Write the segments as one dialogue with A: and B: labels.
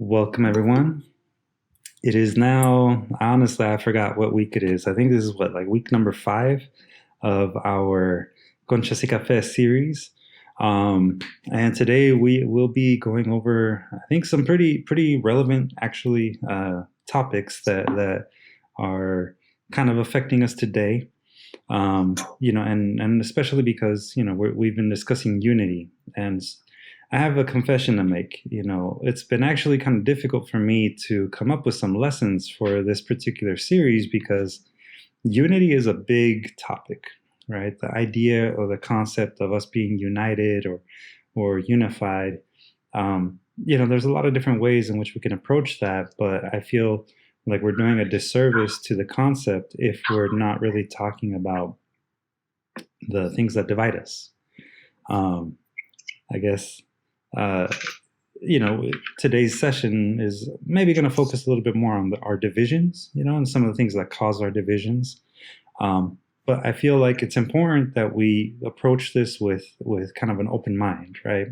A: Welcome, everyone. It is now, honestly, I forgot what week it is. I think this is like week number 5 of our Conchas y Café series. And today we will be going over, I think, some pretty relevant, actually, topics that are kind of affecting us today. And especially because we've been discussing unity, and I have a confession to make. It's been actually kind of difficult for me to come up with some lessons for this particular series because unity is a big topic, right? The idea or the concept of us being united or unified. There's a lot of different ways in which we can approach that, but I feel like we're doing a disservice to the concept if we're not really talking about the things that divide us. I guess uh, today's session is maybe going to focus a little bit more on our divisions, and some of the things that cause our divisions. But I feel like it's important that we approach this with kind of an open mind, right?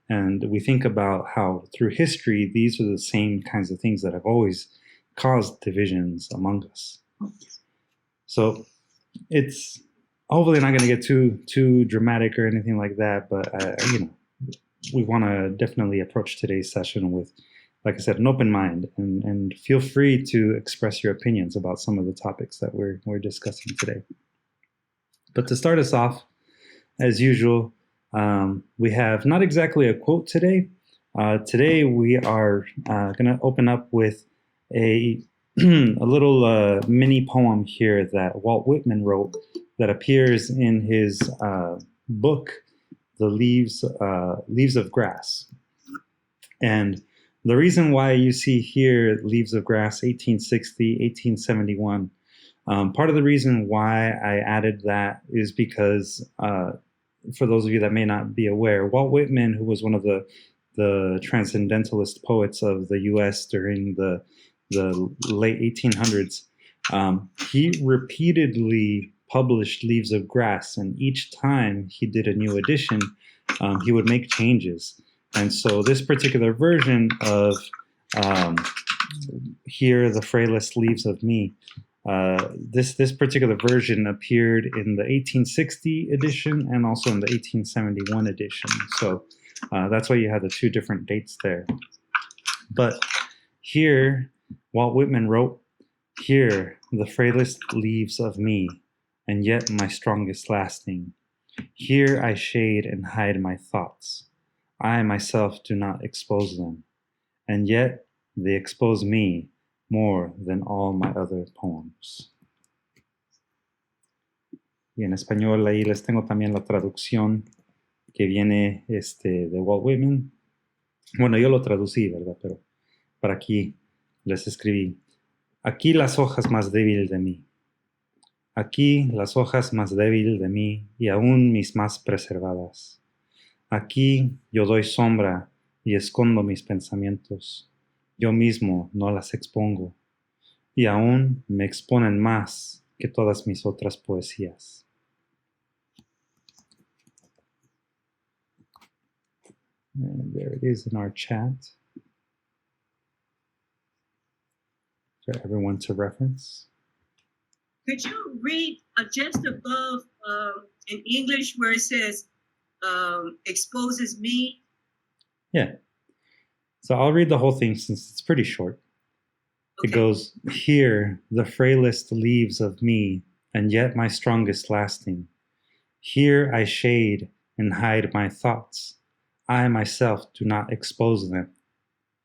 A: And we think about how through history, these are the same kinds of things that have always caused divisions among us. So it's hopefully not going to get too dramatic or anything like that, but we want to definitely approach today's session with, like I said, an open mind, and feel free to express your opinions about some of the topics that we're discussing today. But to start us off, as usual, we have not exactly a quote today. Today we are going to open up with a little mini poem here that Walt Whitman wrote that appears in his book, The Leaves of Grass. And the reason why you see here Leaves of Grass, 1860, 1871, part of the reason why I added that is because, for those of you that may not be aware, Walt Whitman, who was one of the transcendentalist poets of the U.S. during the late 1800s, he repeatedly published Leaves of Grass, and each time he did a new edition, he would make changes. And so this particular version of Here the Frailest Leaves of Me, this particular version appeared in the 1860 edition and also in the 1871 edition. So that's why you have the two different dates there. But here, Walt Whitman wrote, "Here the frailest leaves of me, and yet my strongest lasting. Here I shade and hide my thoughts. I myself do not expose them, and yet they expose me more than all my other poems." Y en español ahí les tengo también la traducción que viene de Walt Whitman. Bueno, yo lo traducí, ¿verdad? Pero para aquí les escribí: "Aquí las hojas más débiles de mí. Aquí las hojas más débiles de mí y aún mis más preservadas. Aquí yo doy sombra y escondo mis pensamientos. Yo mismo no las expongo. Y aún me exponen más que todas mis otras poesías." And there it is in our chat for everyone to reference.
B: Could you read just above in English where it says exposes me?
A: Yeah. So I'll read the whole thing since it's pretty short. Okay. It goes, "Here the frailest leaves of me, and yet my strongest lasting. Here I shade and hide my thoughts. I myself do not expose them,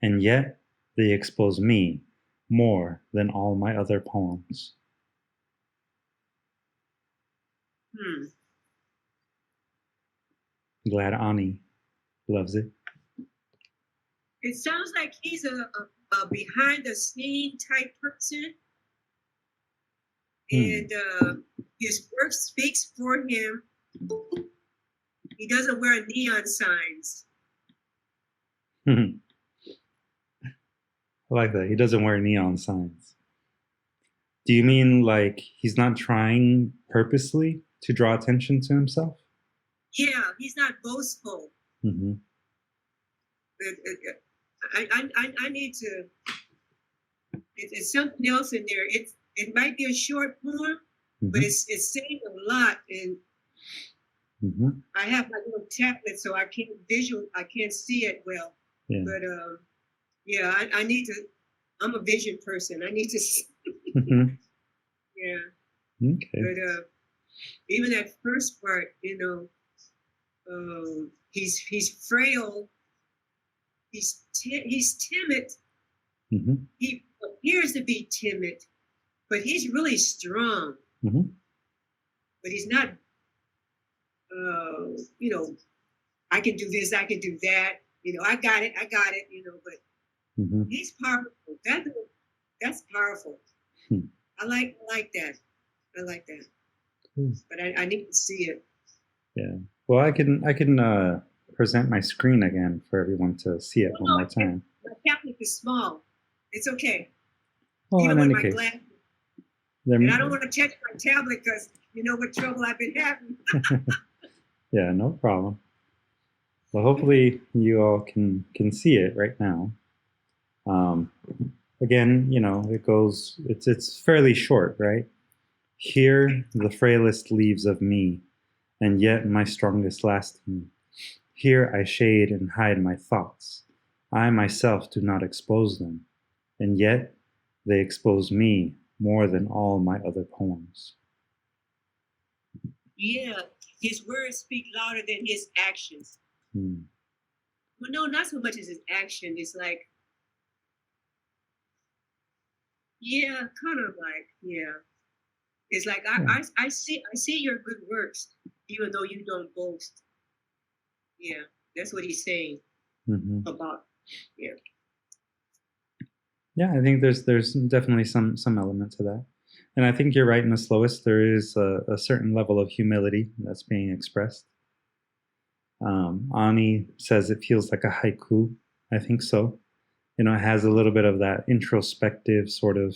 A: and yet they expose me more than all my other poems." Glad Ani loves it.
B: It sounds like he's a behind the scene type person. And his work speaks for him. He doesn't wear neon signs.
A: I like that. He doesn't wear neon signs. Do you mean like he's not trying purposely to draw attention to himself?
B: Yeah, he's not boastful.
A: Mm-hmm.
B: I need to. It's something else in there. It might be a short poem, but it's saying a lot. And I have my little tablet, so I can't see it well. Yeah. But yeah, I need to. I'm a vision person. I need to see. Yeah. Okay. But even that first part, he's frail. He's timid. He appears to be timid, but he's really strong. But he's not. I can do this. I can do that. I got it. But he's powerful. That's powerful. I like that. I like that. Cool. But I need to see it. Yeah. Well, I can present my screen again for everyone to see it one more time. My tablet is small. It's okay. Well, even with my glasses. And I don't want to check my tablet because you know what trouble I've been having. Yeah, no problem. Well, hopefully you all can see it right now. Again, it goes. It's fairly short, right? Here, the frailest leaves of me, and yet my strongest last me. Here I shade and hide my thoughts. I myself do not expose them, and yet they expose me more than all my other poems. Yeah, his words speak louder than his actions. Well, no, not so much as his action. It's like, yeah, kind of like, yeah. It's like I see your good works, even though you don't boast. Yeah, that's what he's saying about. Yeah. Yeah, I think there's definitely some element to that, and I think you're right. In the slowest, there is a certain level of humility that's being expressed. Ani says it feels like a haiku. I think so. It has a little bit of that introspective sort of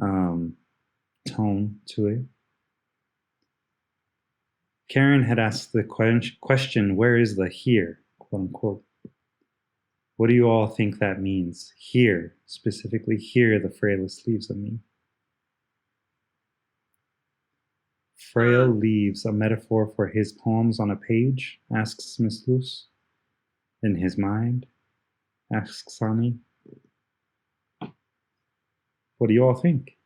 B: tone to it. Karen had asked the question, where is the here, quote unquote? What do you all think that means? Here, specifically here, the frailest leaves of me. Frail leaves, a metaphor for his poems on a page, asks Miss Luce. In his mind, asks Ani. What do you all think?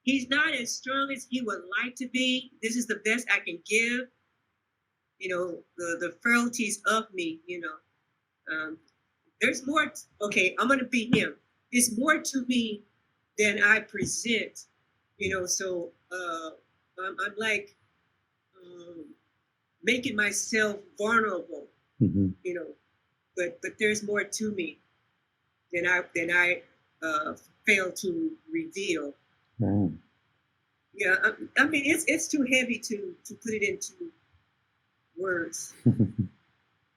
B: He's not as strong as he would like to be. This is the best I can give. The frailties of me, there's more. Okay, I'm going to be him. There's more to me than I present, so I'm like making myself vulnerable, but there's more to me than I fail to reveal. Right. Yeah, I mean it's too heavy to put it into words.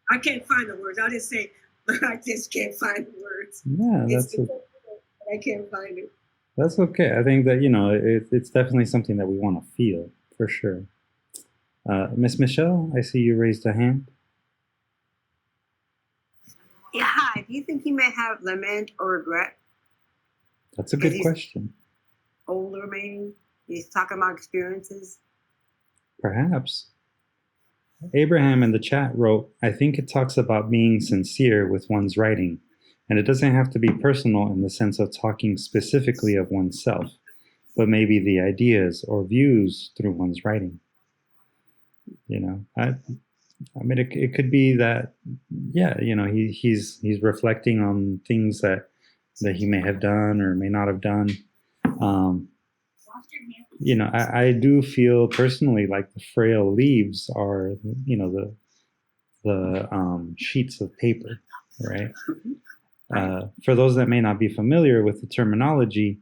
B: I can't find the words. I'll just say I just can't find the words. Yeah, I can't find it. That's okay. I think that it's definitely something that we want to feel for sure. Miss Michelle, I see you raised a hand.
C: Yeah, hi. Do you think he may have lament or regret?
A: That's a good question.
C: Older, maybe? He's talking about experiences?
A: Perhaps. Abraham in the chat wrote, I think it talks about being sincere with one's writing, and it doesn't have to be personal in the sense of talking specifically of oneself, but maybe the ideas or views through one's writing. I mean, it could be that, yeah, he's reflecting on things that he may have done or may not have done. I do feel personally like the frail leaves are, the sheets of paper, right? For those that may not be familiar with the terminology,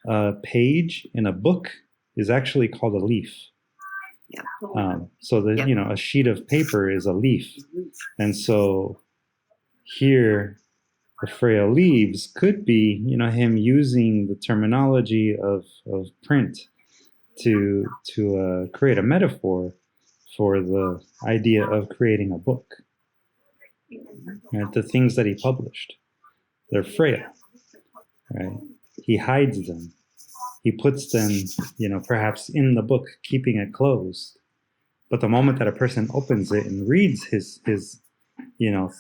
A: a page in a book is actually called a leaf. So that, a sheet of paper is a leaf. And so here, the frail leaves could be, him using the terminology of print to create a metaphor for the idea of creating a book. Right? The things that he published, they're frail, right? He hides them. He puts them, perhaps in the book, keeping it closed. But the moment that a person opens it and reads his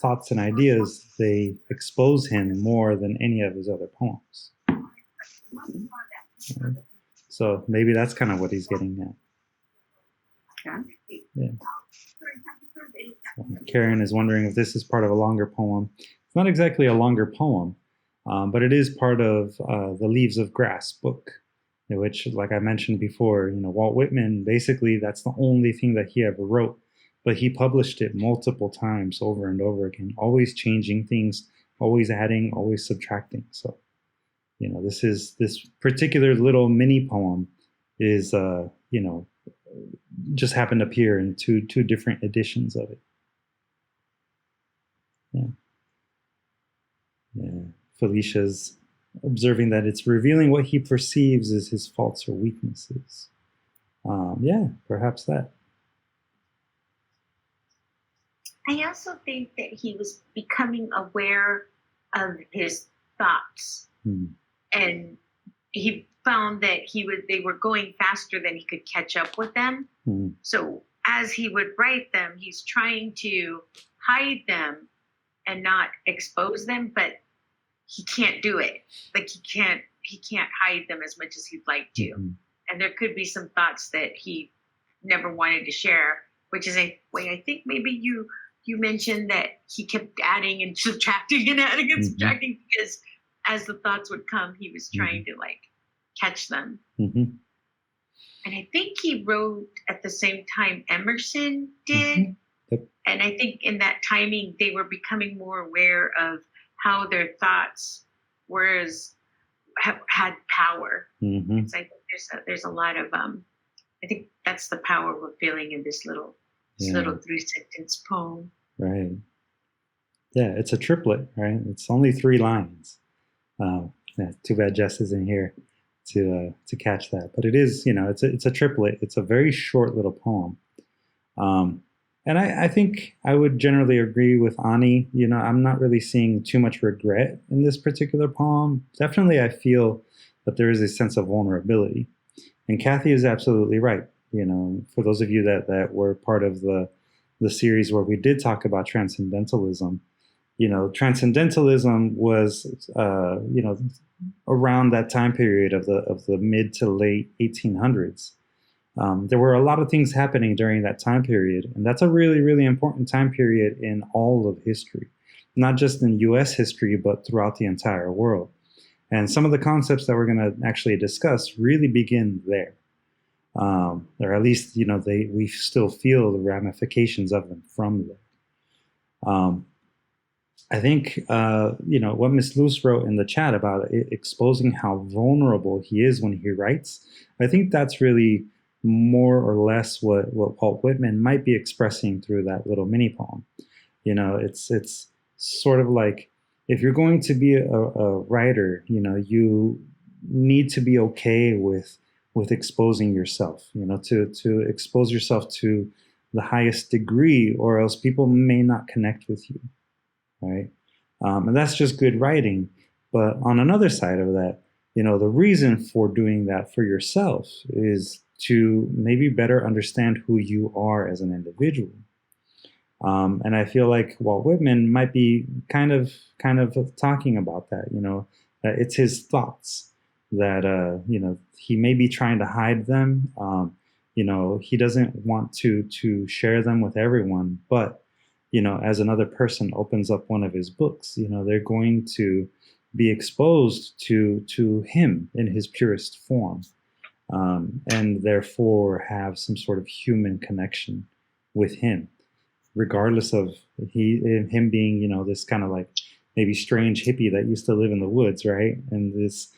A: thoughts and ideas, they expose him more than any of his other poems. Right? So maybe that's kind of what he's getting at. Yeah. Karen is wondering if this is part of a longer poem. It's not exactly a longer poem, but it is part of the Leaves of Grass book, which, like I mentioned before, Walt Whitman, basically that's the only thing that he ever wrote, but he published it multiple times over and over again, always changing things, always adding, always subtracting. So, this particular little mini poem is, just happened to appear in two different editions of it. Yeah. Felicia's observing that it's revealing what he perceives as his faults or weaknesses. Perhaps that.
D: I also think that he was becoming aware of his thoughts, and he found that they were going faster than he could catch up with them. So as he would write them, he's trying to hide them and not expose them, but he can't do it. Like he can't hide them as much as he'd like to. And there could be some thoughts that he never wanted to share, which is a way I think maybe you mentioned that he kept adding and subtracting and adding and subtracting, because as the thoughts would come, he was trying to catch them. And I think he wrote at the same time Emerson did. Yep. And I think in that timing, they were becoming more aware of how their thoughts had power. So I think there's a lot of, I think that's the power we're feeling in this little 3-sentence poem.
A: Right. Yeah, it's a triplet, right? It's only 3 lines. Too bad Jess isn't here to catch that. But it is, it's a triplet. It's a very short little poem. And I think I would generally agree with Ani. I'm not really seeing too much regret in this particular poem. Definitely, I feel that there is a sense of vulnerability. And Kathy is absolutely right. For those of you that were part of the series where we did talk about transcendentalism, transcendentalism was, around that time period of the mid to late 1800s. There were a lot of things happening during that time period, and that's a really, really important time period in all of history, not just in U.S. history, but throughout the entire world. And some of the concepts that we're going to actually discuss really begin there. Or at least, we still feel the ramifications of them from there. I think, what Miss Luce wrote in the chat about it, exposing how vulnerable he is when he writes, I think that's really more or less what Walt Whitman might be expressing through that little mini poem. It's sort of like, if you're going to be a writer, you need to be okay with exposing yourself, to expose yourself to the highest degree, or else people may not connect with you, right? And that's just good writing. But on another side of that, the reason for doing that for yourself is to maybe better understand who you are as an individual. And I feel like Walt Whitman might be kind of talking about that, that it's his thoughts that, he may be trying to hide them. He doesn't want to share them with everyone, but, as another person opens up one of his books, they're going to be exposed to him in his purest form, and therefore have some sort of human connection with him, regardless of him being, this kind of like maybe strange hippie that used to live in the woods, right? And this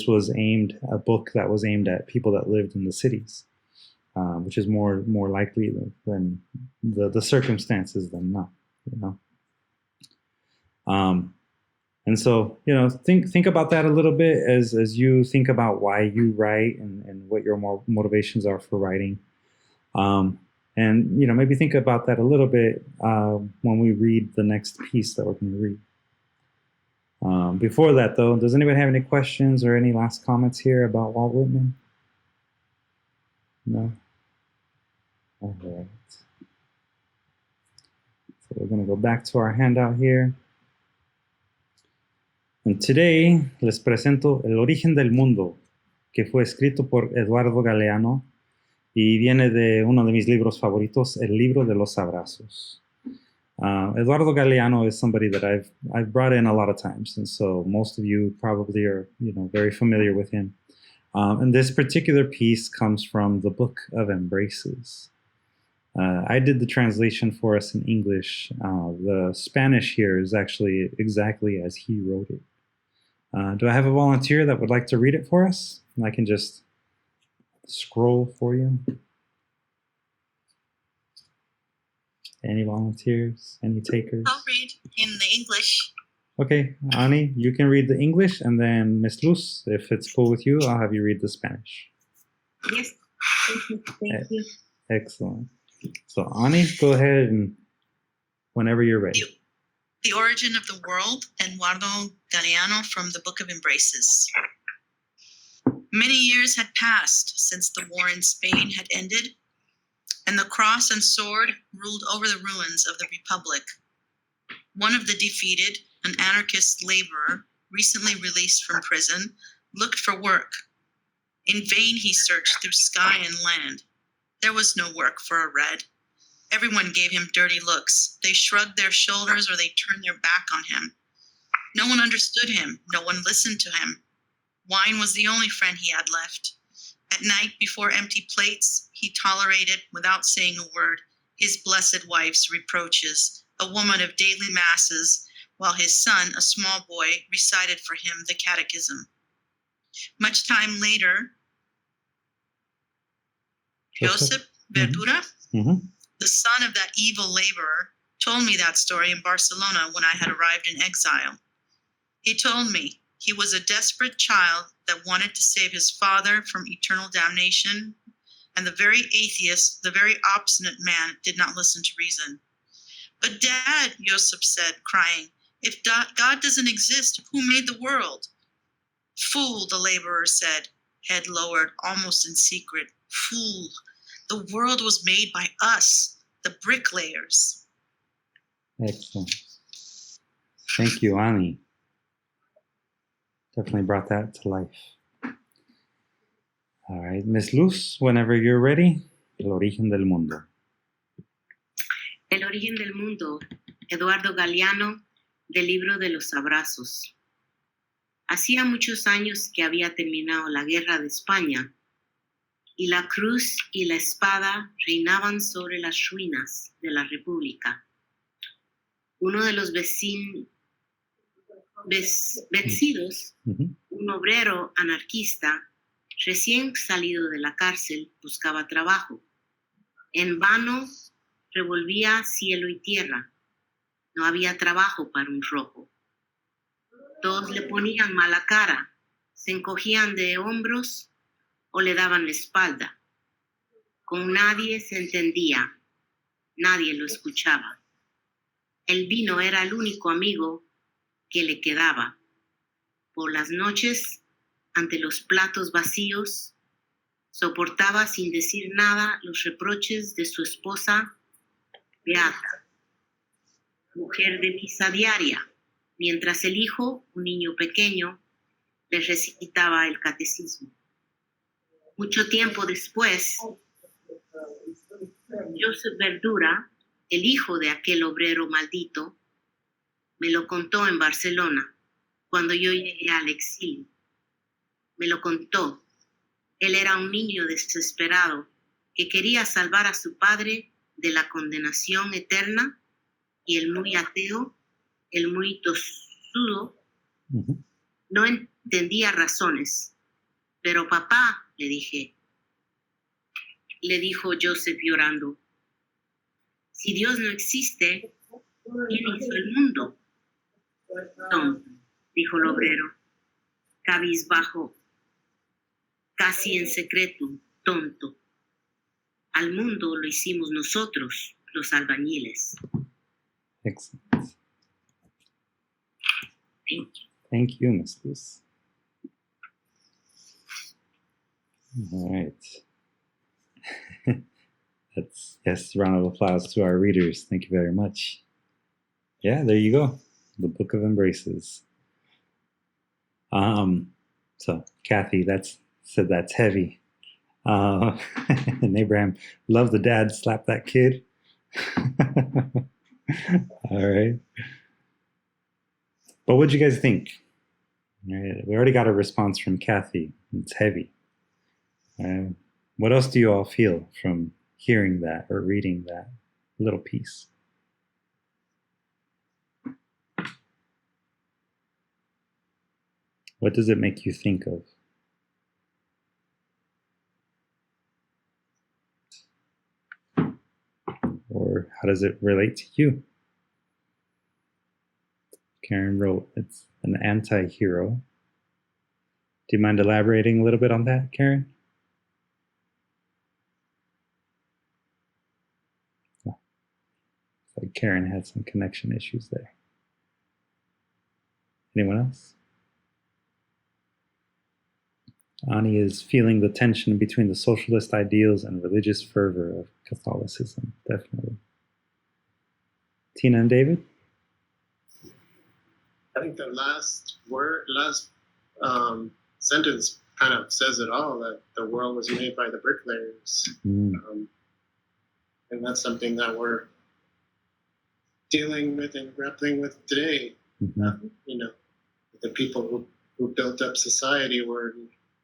A: was a book that was aimed at people that lived in the cities, which is more likely than the circumstances than not, And so, think about that a little bit as you think about why you write and what your motivations are for writing. And, maybe think about that a little bit when we read the next piece that we're going to read. Before that, though, does anybody have any questions or any last comments here about Walt Whitman? No? All right. So we're going to go back to our handout here. And today les presento El origen del mundo, que fue escrito por Eduardo Galeano y viene de uno de mis libros favoritos, El libro de los abrazos. Eduardo Galeano is somebody that I've brought in a lot of times, and so most of you probably are very familiar with him. And this particular piece comes from the Book of Embraces. I did the translation for us in English. The Spanish here is actually exactly as he wrote it. Do I have a volunteer that would like to read it for us? I can just scroll for you. Any volunteers? Any takers?
E: I'll read in the English.
A: Okay, Ani, you can read the English, and then Miss Luz, if it's cool with you, I'll have you read the Spanish.
D: Yes. Thank you.
A: Excellent. So Ani, go ahead and whenever you're ready.
E: The Origin of the World, Eduardo Galeano from the Book of Embraces. Many years had passed since the war in Spain had ended, and the cross and sword ruled over the ruins of the Republic. One of the defeated, an anarchist laborer, recently released from prison, looked for work. In vain he searched through sky and land. There was no work for a red. Everyone gave him dirty looks. They shrugged their shoulders or they turned their back on him. No one understood him. No one listened to him. Wine was the only friend he had left. At night, before empty plates, he tolerated, without saying a word, his blessed wife's reproaches, a woman of daily masses, while his son, a small boy, recited for him the catechism. Much time later, Joseph Verdura, the son of that evil laborer, told me that story in Barcelona when I had arrived in exile. He told me he was a desperate child that wanted to save his father from eternal damnation, and the very atheist, the very obstinate man, did not listen to reason. But Dad, Joseph said, crying, if God doesn't exist, who made the world? Fool, the laborer said, head lowered, almost in secret. Fool, the world was made by us, the bricklayers.
A: Excellent. Thank you, Ani. Definitely brought that to life. All right, Miss Luz, whenever you're ready, El origen del mundo.
F: El origen del mundo, Eduardo Galeano, del libro de los abrazos. Hacía muchos años que había terminado la guerra de España y la cruz y la espada reinaban sobre las ruinas de la República. Uno de los vencidos, un obrero anarquista, recién salido de la cárcel, buscaba trabajo. En vano revolvía cielo y tierra. No había trabajo para un rojo. Todos le ponían mala cara, se encogían de hombros o le daban la espalda. Con nadie se entendía, nadie lo escuchaba. El vino era el único amigo que le quedaba. Por las noches, ante los platos vacíos, soportaba sin decir nada los reproches de su esposa Beata, mujer de misa diaria, mientras el hijo, un niño pequeño, le recitaba el catecismo. Mucho tiempo después, Joseph Verdura, el hijo de aquel obrero maldito, me lo contó en Barcelona, cuando yo llegué al exilio. Me lo contó. Él era un niño desesperado que quería salvar a su padre de la condenación eterna, y el muy ateo, el muy tosudo, no entendía razones. Pero papá, le dijo Joseph llorando, si Dios no existe, ¿quién hizo el mundo? Tonto, dijo el obrero, cabizbajo, casi en secreto, tonto. Al mundo lo hicimos nosotros, los albañiles.
A: Excellent.
F: Thank you.
A: Thank you, Ms. Luz. All right. That's, yes, round of applause to our readers. Thank you very much. Yeah, there you go. The Book of Embraces. So Kathy, that's heavy. And Abraham, love the dad, slap that kid. All right. But what'd you guys think? All right, we already got a response from Kathy. It's heavy. What else do you all feel from hearing that or reading that little piece? What does it make you think of? Or how does it relate to you? Karen wrote, it's an anti-hero. Do you mind elaborating a little bit on that, Karen? Oh. Like Karen had some connection issues there. Anyone else? Ani is feeling the tension between the socialist ideals and religious fervor of Catholicism, definitely. Tina and David?
G: I think the last sentence kind of says it all, that the world was made by the bricklayers. And that's something that we're dealing with and grappling with today. You know, the people who built up society were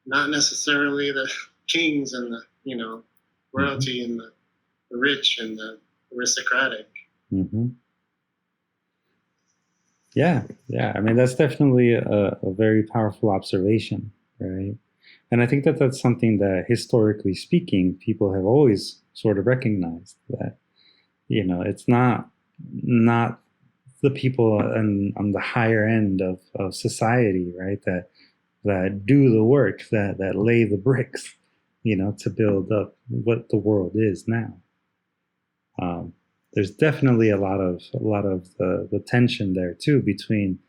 G: not necessarily the kings and the, you know, royalty and the rich and the aristocratic.
A: Yeah. I mean, that's definitely a very powerful observation, right? And I think that that's something that, historically speaking, people have always sort of recognized, that, you know, it's not the people on the higher end of society, right, that do the work, that lay the bricks, you know, to build up what the world is now. There's definitely a lot of the tension there too between,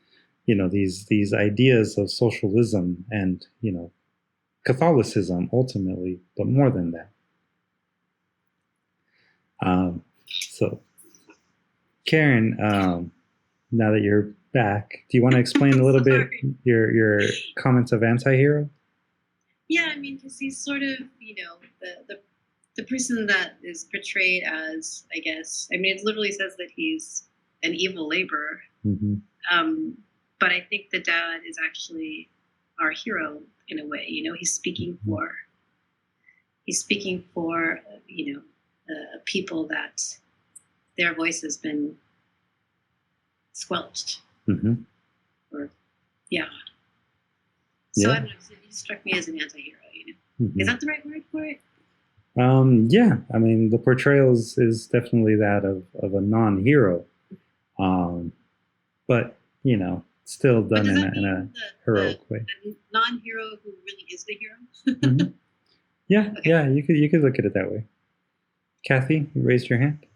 A: you know, these ideas of socialism and, you know, Catholicism ultimately, but more than that. So, Karen, now that you're back, do you want to explain a little bit your comments of Antihero?
H: Yeah, I mean, because he's sort of, you know, the person that is portrayed as, I guess, I mean, it literally says that he's an evil laborer. But I think the dad is actually our hero in a way. You know, he's speaking for, you know, people that their voice has been squelched. Or, yeah. So I don't know, he struck me as an anti-hero, you know. Is that the right word for it?
A: Yeah, I mean, the portrayal is definitely that of a non-hero, but, you know, still done in a heroic way.
H: The non-hero who really is the hero?
A: Yeah, okay. Yeah, you could look at it that way. Kathy, you raised your hand.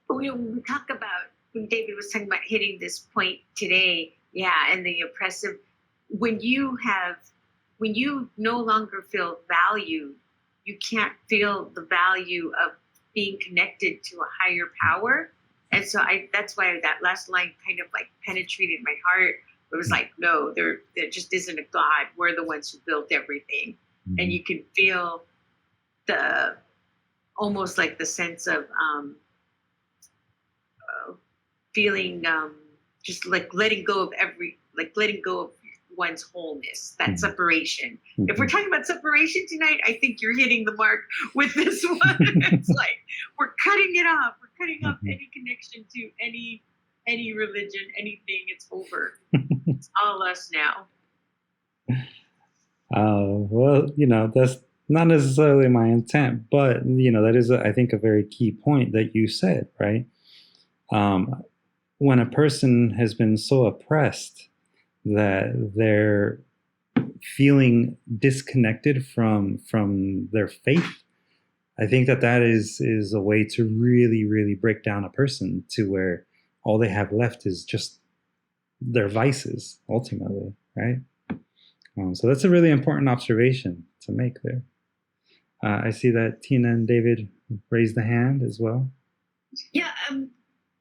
D: When we talk about, when David was talking about hitting this point today, and the oppressive, when you no longer feel valued, you can't feel the value of being connected to a higher power. And so that's why that last line kind of like penetrated my heart. It was like, no, there just isn't a God. We're the ones who built everything. And you can feel almost like the sense of feeling just like letting go of one's wholeness, that separation. If we're talking about separation tonight, I think you're hitting the mark with this one. It's like we're cutting it off. We're cutting off any connection to any religion, anything. It's over. It's all us now.
A: Well, you know, that's not necessarily my intent, but, you know, that is, I think, a very key point that you said, right? When a person has been so oppressed that they're feeling disconnected from their faith, I think that is a way to really, really break down a person to where all they have left is just their vices, ultimately, right? So that's a really important observation to make there. I see that Tina and David raised the hand as well.
H: Yeah.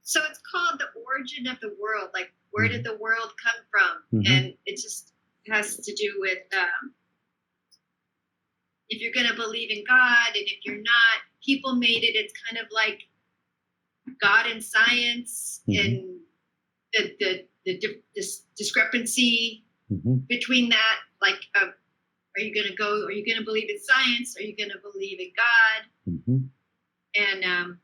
H: So it's called The Origin of the World. Like, where did the world come from? And it just has to do with if you're going to believe in God, and if you're not, people made it. It's kind of like God and science, and the discrepancy between that. Like, are you going to believe in science? Are you going to believe in God? And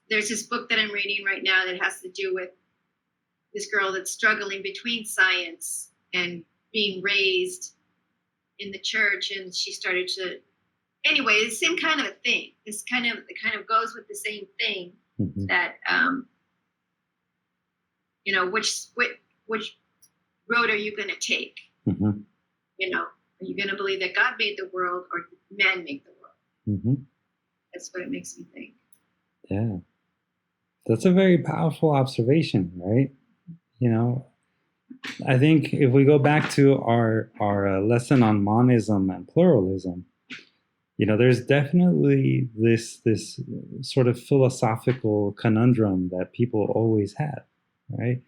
H: there's this book that I'm reading right now that has to do with this girl that's struggling between science and being raised in the church, and she started to, anyway, the same kind of a thing. It kind of goes with the same thing that which road are you going to take? Are you going to believe that God made the world, or did man make the world? That's what it makes me think.
A: Yeah, that's a very powerful observation, right? I think if we go back to our lesson on monism and pluralism, there's definitely this sort of philosophical conundrum that people always have, right?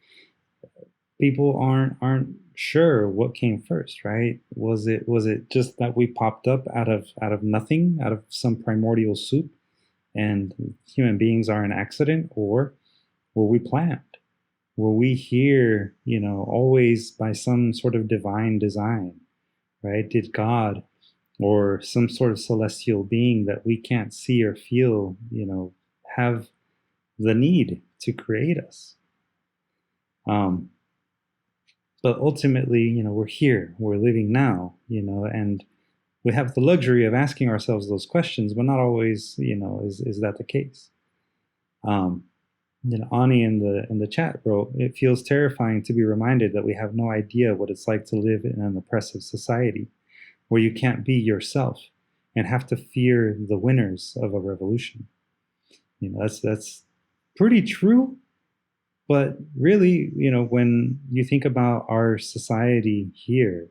A: People aren't sure what came first, right? Was it just that we popped up out of nothing, out of some primordial soup, and human beings are an accident, or were we planned? Were we here, always by some sort of divine design, right? Did God or some sort of celestial being that we can't see or feel, have the need to create us? But ultimately, we're here, we're living now, and we have the luxury of asking ourselves those questions, but not always, is that the case? Ani in the chat wrote, "It feels terrifying to be reminded that we have no idea what it's like to live in an oppressive society where you can't be yourself and have to fear the winners of a revolution." That's pretty true. But really, when you think about our society here,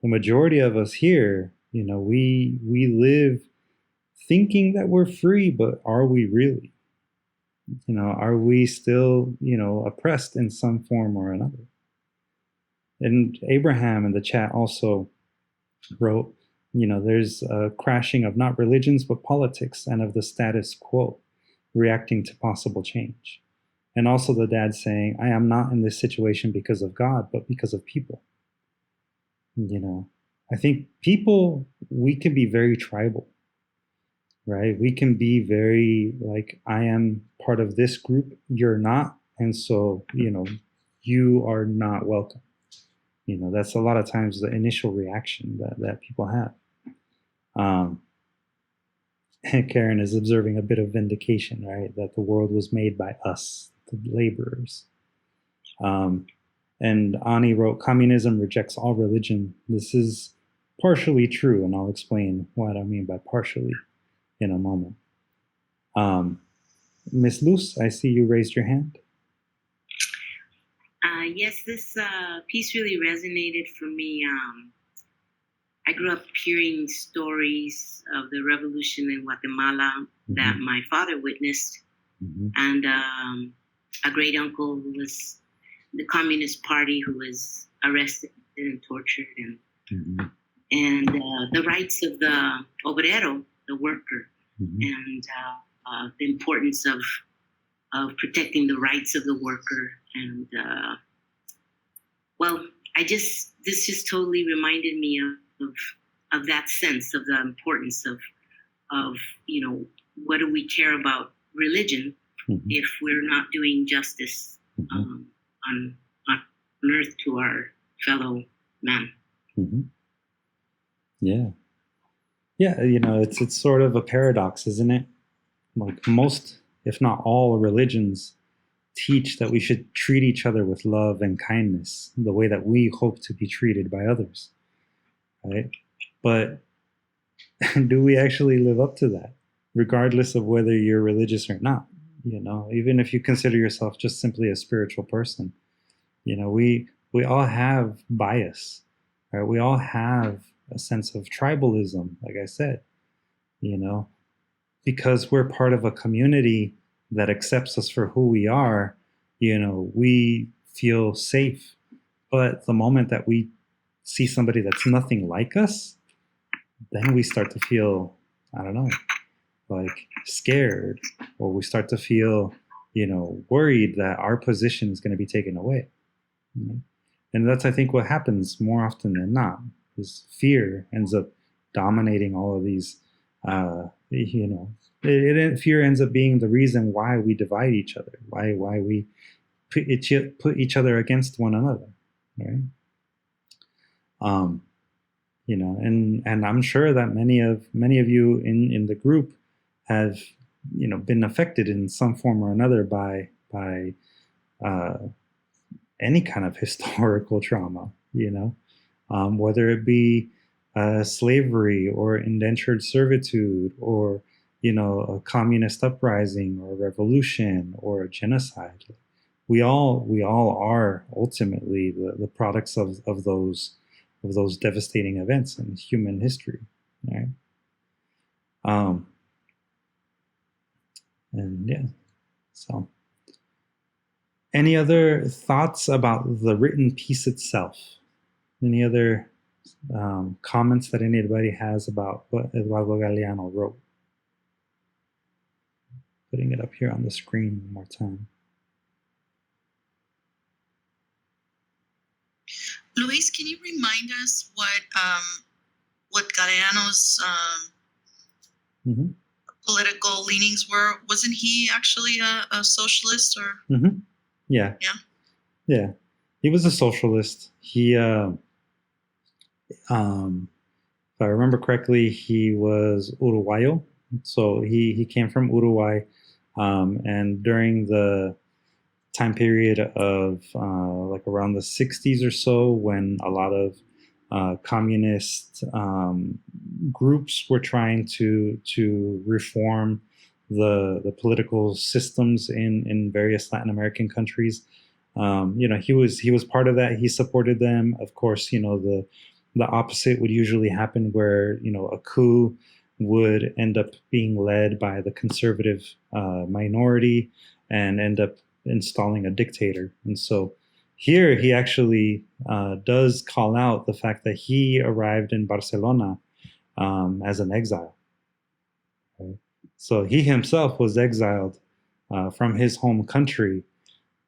A: the majority of us here, we live thinking that we're free, but are we really? Are we still, oppressed in some form or another? And Abraham in the chat also wrote, there's a crashing of not religions, but politics, and of the status quo, reacting to possible change. And also the dad saying, I am not in this situation because of God, but because of people. I think people, we can be very tribal, right? We can be very like, I am part of this group, you're not. And so, you are not welcome. That's a lot of times the initial reaction that people have. And Karen is observing a bit of vindication, right? That the world was made by us, the laborers. And Ani wrote, communism rejects all religion. This is partially true, and I'll explain what I mean by partially in a moment. Miss Luz, I see you raised your hand.
F: Yes, this piece really resonated for me. I grew up hearing stories of the revolution in Guatemala that my father witnessed, and a great uncle who was the Communist Party who was arrested and tortured, and the rights of the obrero, the worker, and the importance of protecting the rights of the worker. And this just totally reminded me of that sense of the importance of what do we care about religion if we're not doing justice on earth to our fellow man.
A: Yeah, it's sort of a paradox, isn't it? Like most, if not all, religions teach that we should treat each other with love and kindness, the way that we hope to be treated by others, right? But do we actually live up to that? regardless of whether you're religious or not. Even if you consider yourself just simply a spiritual person, we all have bias, right? We all have a sense of tribalism, like I said, because we're part of a community that accepts us for who we are. We feel safe. But the moment that we see somebody that's nothing like us, then we start to feel, I don't know, like scared, or we start to feel, worried that our position is going to be taken away. And that's, I think, what happens more often than not, is fear ends up dominating all of these, fear ends up being the reason why we divide each other, why we put each other against one another, right? And I'm sure that many of you in the group have, been affected in some form or another by any kind of historical trauma, whether it be slavery or indentured servitude, or a communist uprising or a revolution or a genocide. We all are ultimately the products of those devastating events in human history, right? And yeah, so any other thoughts about the written piece itself? Any other comments that anybody has about what Eduardo Galeano wrote? Putting it up here on the screen one more time.
E: Luis, can you remind us what Galeano's political leanings were? Wasn't he actually a socialist or?
A: Mm-hmm. Yeah. He was a socialist. He, if I remember correctly, he was Uruguayo. So he came from Uruguay, and during the time period of like around the 60s or so, when a lot of communist groups were trying to reform the political systems in various Latin American countries. He was part of that. He supported them. Of course, the opposite would usually happen, where a coup would end up being led by the conservative minority and end up installing a dictator. And so here he actually does call out the fact that he arrived in Barcelona as an exile. Okay? So he himself was exiled from his home country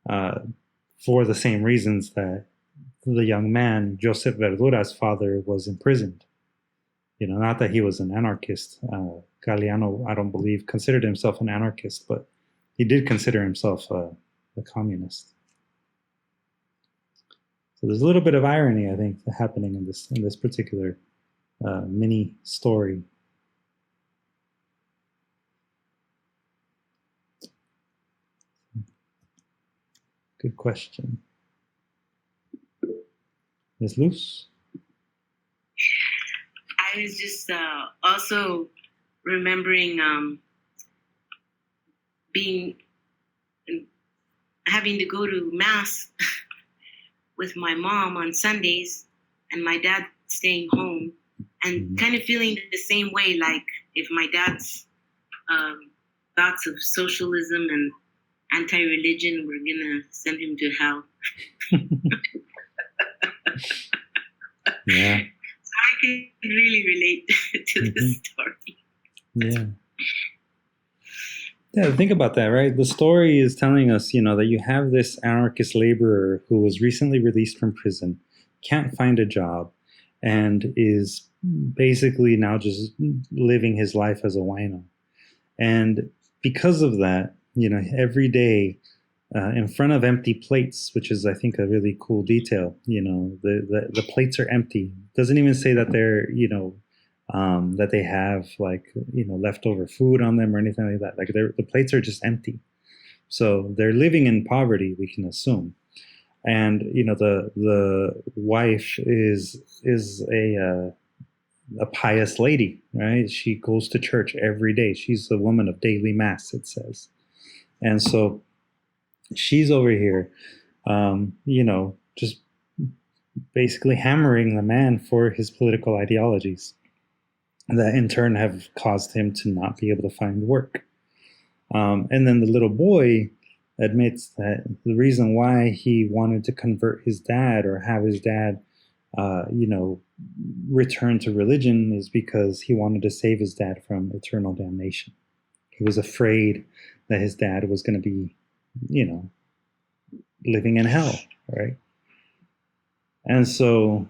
A: for the same reasons that the young man, Josep Verdura's father, was imprisoned. Not that he was an anarchist. Galeano, I don't believe, considered himself an anarchist, but he did consider himself a communist. So there's a little bit of irony, I think, happening in this particular mini story. Good question. Ms. Luz?
F: I was just also remembering having to go to mass with my mom on Sundays and my dad staying home, and kind of feeling the same way, like if my dad's thoughts of socialism and anti-religion were gonna send him to hell.
A: Yeah.
F: So I can really relate to this story.
A: Yeah. Yeah, think about that, right? The story is telling us, that you have this anarchist laborer who was recently released from prison, can't find a job, and is basically now just living his life as a wino. And because of that, every day in front of empty plates, which is, I think, a really cool detail, the plates are empty. Doesn't even say that they're, that they have leftover food on them or anything like that. Like the plates are just empty. So they're living in poverty, we can assume. And the wife is a a pious lady, right? She goes to church every day. She's a woman of daily mass, it says. And so she's over here, just basically hammering the man for his political ideologies that in turn have caused him to not be able to find work. And then the little boy admits that the reason why he wanted to convert his dad or have his dad, return to religion is because he wanted to save his dad from eternal damnation. He was afraid that his dad was going to be, living in hell, right? And so,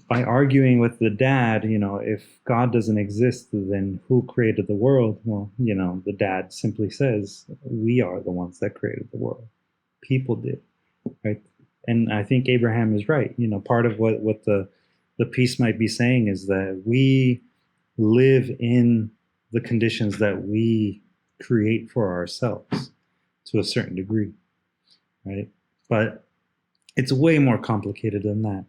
A: by arguing with the dad, if God doesn't exist, then who created the world? Well, the dad simply says, we are the ones that created the world. People did, right? And I think Abraham is right. Part of what the piece might be saying is that we live in the conditions that we create for ourselves to a certain degree, right? But it's way more complicated than that.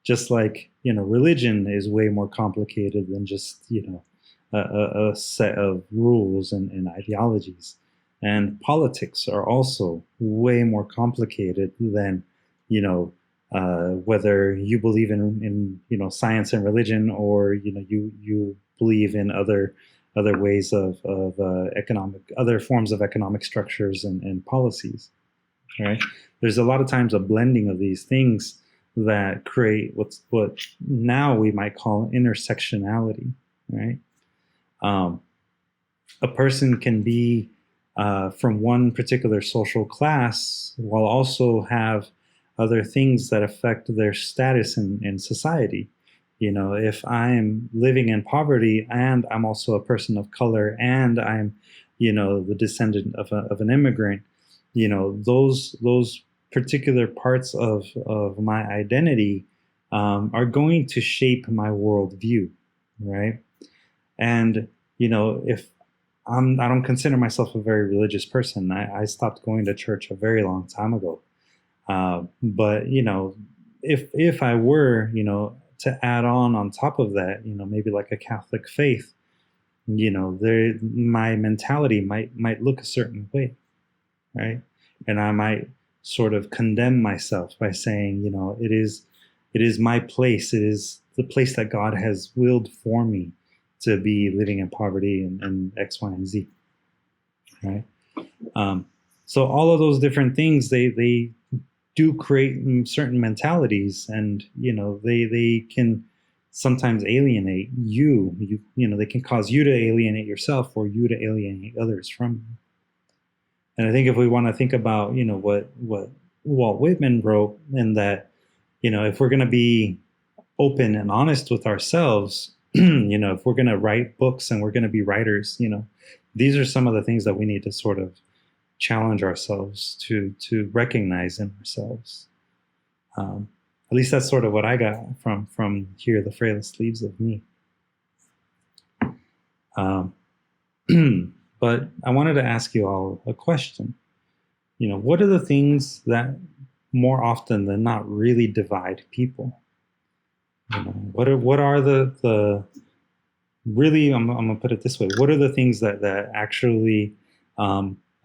A: Just like, religion is way more complicated than just, a set of rules and ideologies. And politics are also way more complicated than, whether you believe in science and religion, or, you believe in other ways of other forms of economic structures and policies, right? There's a lot of times a blending of these things that create what now we might call intersectionality, right? A person can be from one particular social class while also have other things that affect their status in society. If I'm living in poverty and I'm also a person of color and I'm, the descendant of an immigrant, those particular parts of my identity are going to shape my worldview, right? And, if I don't consider myself a very religious person. I stopped going to church a very long time ago. But, if I were, to add on top of that, maybe like a Catholic faith, my mentality might look a certain way, right? And I might sort of condemn myself by saying, it is my place. It is the place that God has willed for me to be living in poverty and X, Y, and Z, right? So all of those different things, they do create certain mentalities, and they can sometimes alienate you. They can cause you to alienate yourself, or you to alienate others from you. And I think if we want to think about what Walt Whitman wrote, and that if we're going to be open and honest with ourselves, if we're going to write books and we're going to be writers, these are some of the things that we need to sort of challenge ourselves to recognize in ourselves. At least that's sort of what I got from Here the Frailest Leaves of Me. But I wanted to ask you all a question. What are the things that more often than not really divide people? What are the really, I'm going to put it this way, what are the things that actually,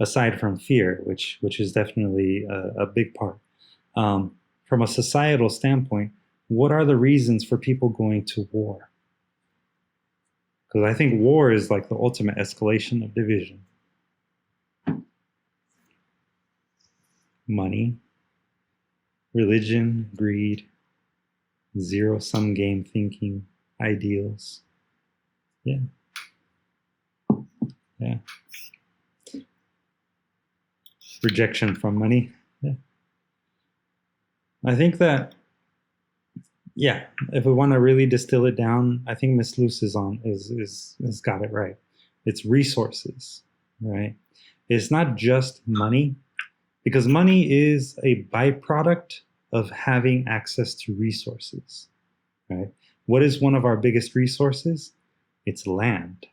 A: aside from fear, which is definitely a big part, from a societal standpoint, what are the reasons for people going to war? Because I think war is like the ultimate escalation of division. Money, religion, greed, zero-sum game thinking, ideals. Yeah. Rejection from money. Yeah. I think that, if we want to really distill it down, I think Miss Luce has got it right. It's resources, right? It's not just money, because money is a byproduct of having access to resources, right? What is one of our biggest resources? It's land.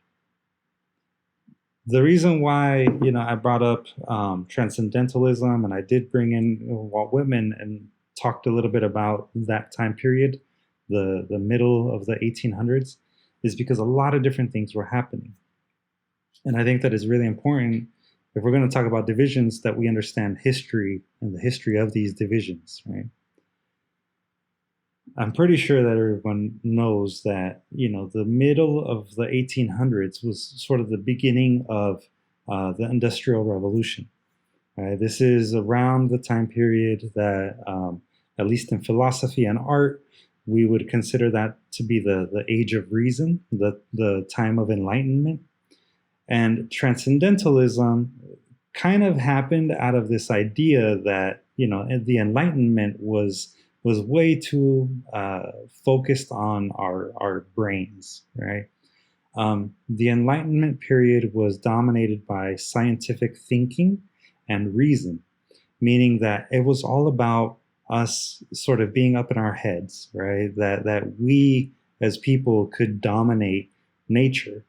A: The reason why, I brought up transcendentalism, and I did bring in Walt Whitman and talked a little bit about that time period, the middle of the 1800s, is because a lot of different things were happening. And I think that is really important, if we're going to talk about divisions, that we understand history and the history of these divisions, right? I'm pretty sure that everyone knows that, the middle of the 1800s was sort of the beginning of the Industrial Revolution. Right? This is around the time period that, at least in philosophy and art, we would consider that to be the age of reason, the time of enlightenment. And transcendentalism kind of happened out of this idea that, the Enlightenment was way too focused on our brains, right? The Enlightenment period was dominated by scientific thinking and reason, meaning that it was all about us sort of being up in our heads, right? That we as people could dominate nature.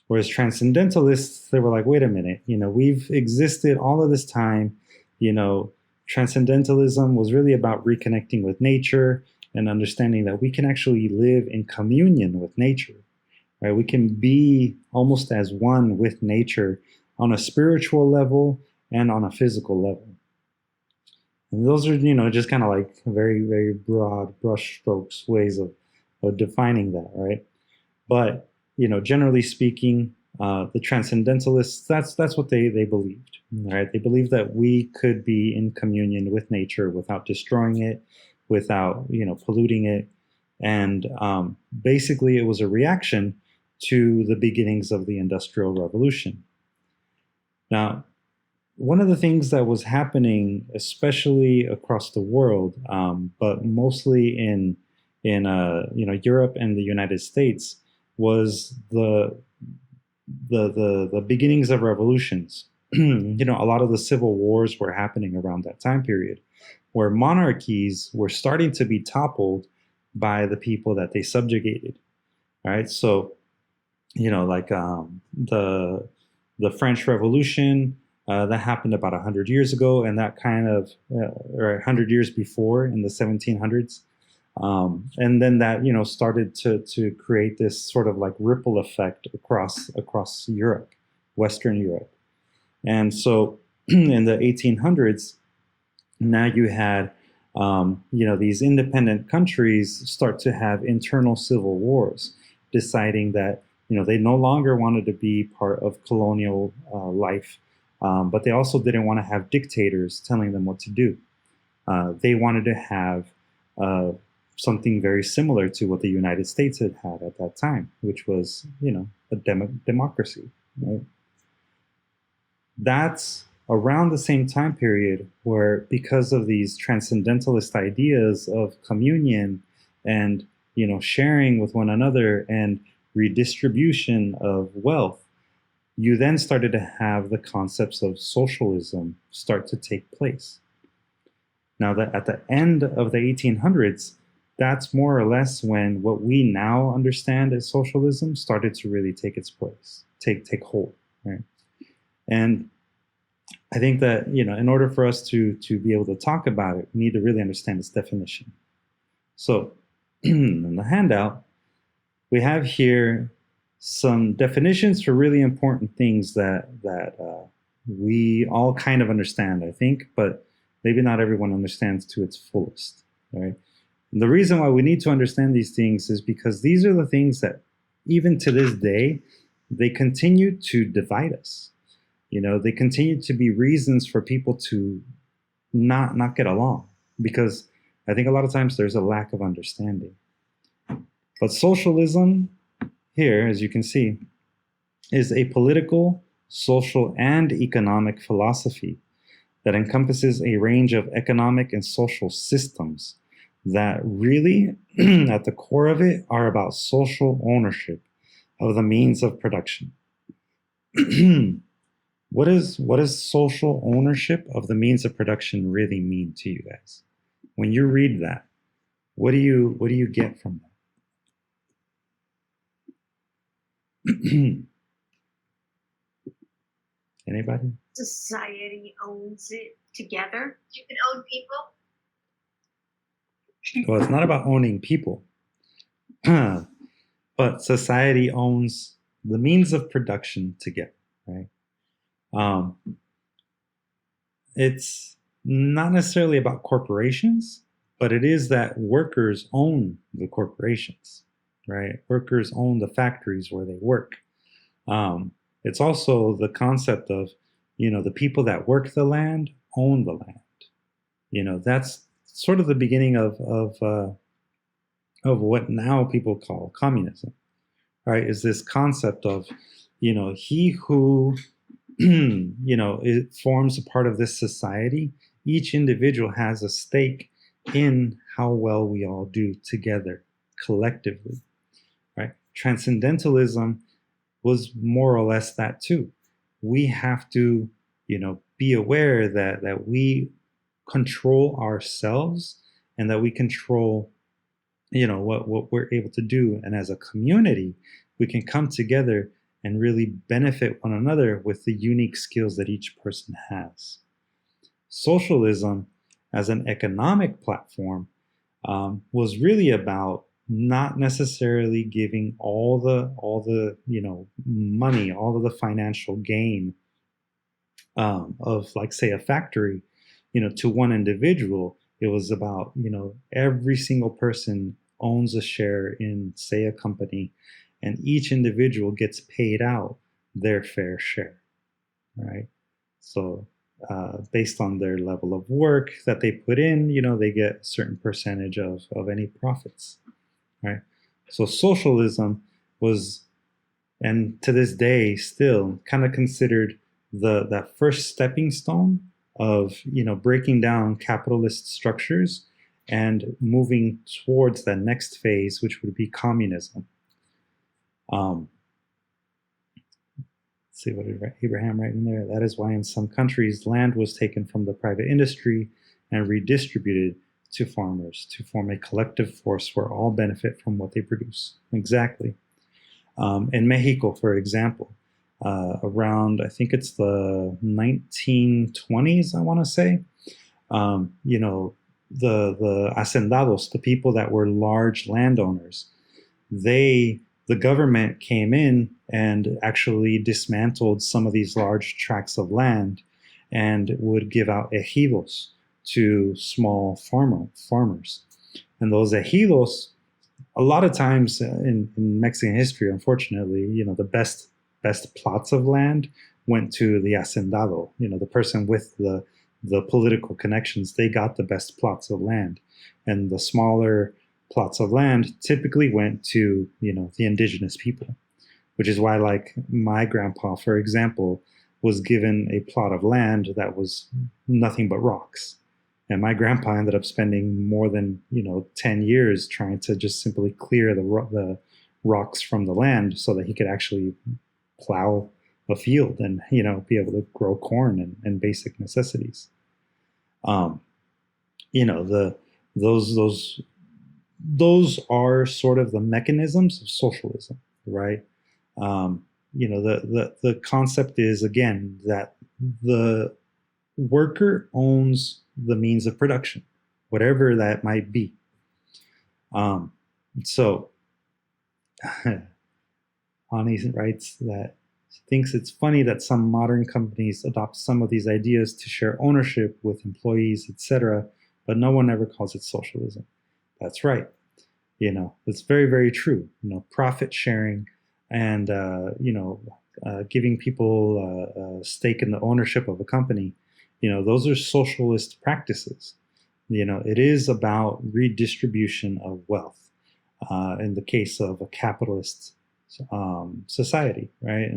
A: Whereas transcendentalists, they were like, wait a minute, we've existed all of this time. Transcendentalism was really about reconnecting with nature and understanding that we can actually live in communion with nature, right? We can be almost as one with nature on a spiritual level and on a physical level. And those are, just kind of like very, very broad brushstrokes ways of defining that, right? But, generally speaking, the transcendentalists, that's what they believed, right? They believed that we could be in communion with nature without destroying it, without, polluting it. And basically it was a reaction to the beginnings of the Industrial Revolution. Now, one of the things that was happening, especially across the world, but mostly in Europe and the United States, was the beginnings of revolutions. A lot of the civil wars were happening around that time period, where monarchies were starting to be toppled by the people that they subjugated. Right, so like the French Revolution. That happened about 100 years ago, and that kind of, or 100 years before in the 1700s. And then that, started to create this sort of like ripple effect across Europe, Western Europe. And so in the 1800s, now you had, these independent countries start to have internal civil wars, deciding that, they no longer wanted to be part of colonial life. But they also didn't want to have dictators telling them what to do. They wanted to have something very similar to what the United States had at that time, which was, a democracy. Right? That's around the same time period where, because of these transcendentalist ideas of communion and, sharing with one another and redistribution of wealth, you then started to have the concepts of socialism start to take place. Now, that at the end of the 1800s, that's more or less when what we now understand as socialism started to really take its place, take hold, right? And I think that, in order for us to be able to talk about it, we need to really understand its definition. So in the handout, we have here some definitions for really important things that we all kind of understand, I think, but maybe not everyone understands to its fullest, right? And the reason why we need to understand these things is because these are the things that, even to this day, they continue to divide us. They continue to be reasons for people to not get along, because I think a lot of times there's a lack of understanding. But socialism, here, as you can see, is a political, social, and economic philosophy that encompasses a range of economic and social systems that really, at the core of it, are about social ownership of the means of production. What does social ownership of the means of production really mean to you guys? When you read that, what do you get from that? Anybody?
D: Society owns it together.
H: You can own people.
A: Well, it's not about owning people. but society owns the means of production together, right? It's not necessarily about corporations, but it is that workers own the corporations, right? Workers own the factories where they work. It's also the concept of, the people that work the land own the land. That's sort of the beginning of what now people call communism, right? Is this concept of, he who, it forms a part of this society. Each individual has a stake in how well we all do together, collectively, right? Transcendentalism was more or less that too. We have to, be aware that we control ourselves and that we control, what we're able to do. And as a community, we can come together and really benefit one another with the unique skills that each person has. Socialism, as an economic platform, was really about not necessarily giving all the money, all of the financial gain of, like, say, a factory, to one individual. It was about, every single person owns a share in, say, a company, and each individual gets paid out their fair share, right? So based on their level of work that they put in, they get a certain percentage of any profits, right? So socialism was, and to this day still, kind of considered that first stepping stone of, breaking down capitalist structures and moving towards that next phase, which would be communism. Let's see, what did Abraham write in there? That is why in some countries land was taken from the private industry and redistributed to farmers to form a collective force where all benefit from what they produce. Exactly. In Mexico, for example, around, I think it's the 1920s, I want to say, the hacendados, the people that were large landowners, the government came in and actually dismantled some of these large tracts of land and would give out ejidos to small farmers. And those ejidos, a lot of times in Mexican history, unfortunately, the best plots of land went to the hacendado, the person with the political connections. They got the best plots of land, and the smaller plots of land typically went to, the indigenous people, which is why, like, my grandpa, for example, was given a plot of land that was nothing but rocks. And my grandpa ended up spending more than, 10 years trying to just simply clear the rocks from the land so that he could actually plow a field and, be able to grow corn and basic necessities. Those are sort of the mechanisms of socialism, right? The concept is, again, that the worker owns the means of production, whatever that might be. So Ani writes that she thinks it's funny that some modern companies adopt some of these ideas to share ownership with employees, etc., but no one ever calls it socialism. That's right. It's very, very true. Profit sharing and, giving people a stake in the ownership of a company, those are socialist practices. It is about redistribution of wealth in the case of a capitalist society, right?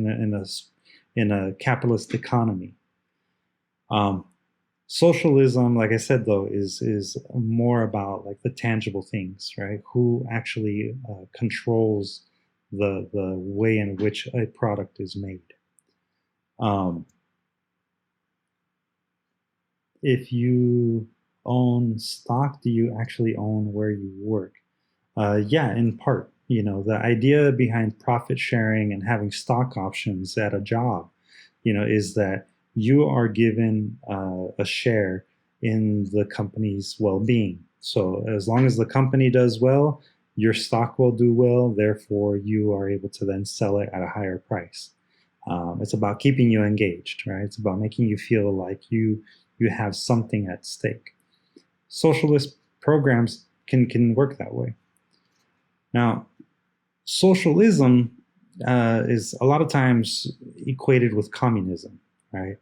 A: In a capitalist economy. Socialism, like I said, though, is more about, like, the tangible things, right? Who actually controls the way in which a product is made. If you own stock, do you actually own where you work? Yeah, in part. The idea behind profit sharing and having stock options at a job, is that you are given a share in the company's well-being. So as long as the company does well, your stock will do well, therefore you are able to then sell it at a higher price. It's about keeping you engaged, right? It's about making you feel like you have something at stake. Socialist programs can work that way. Now, socialism is a lot of times equated with communism, right?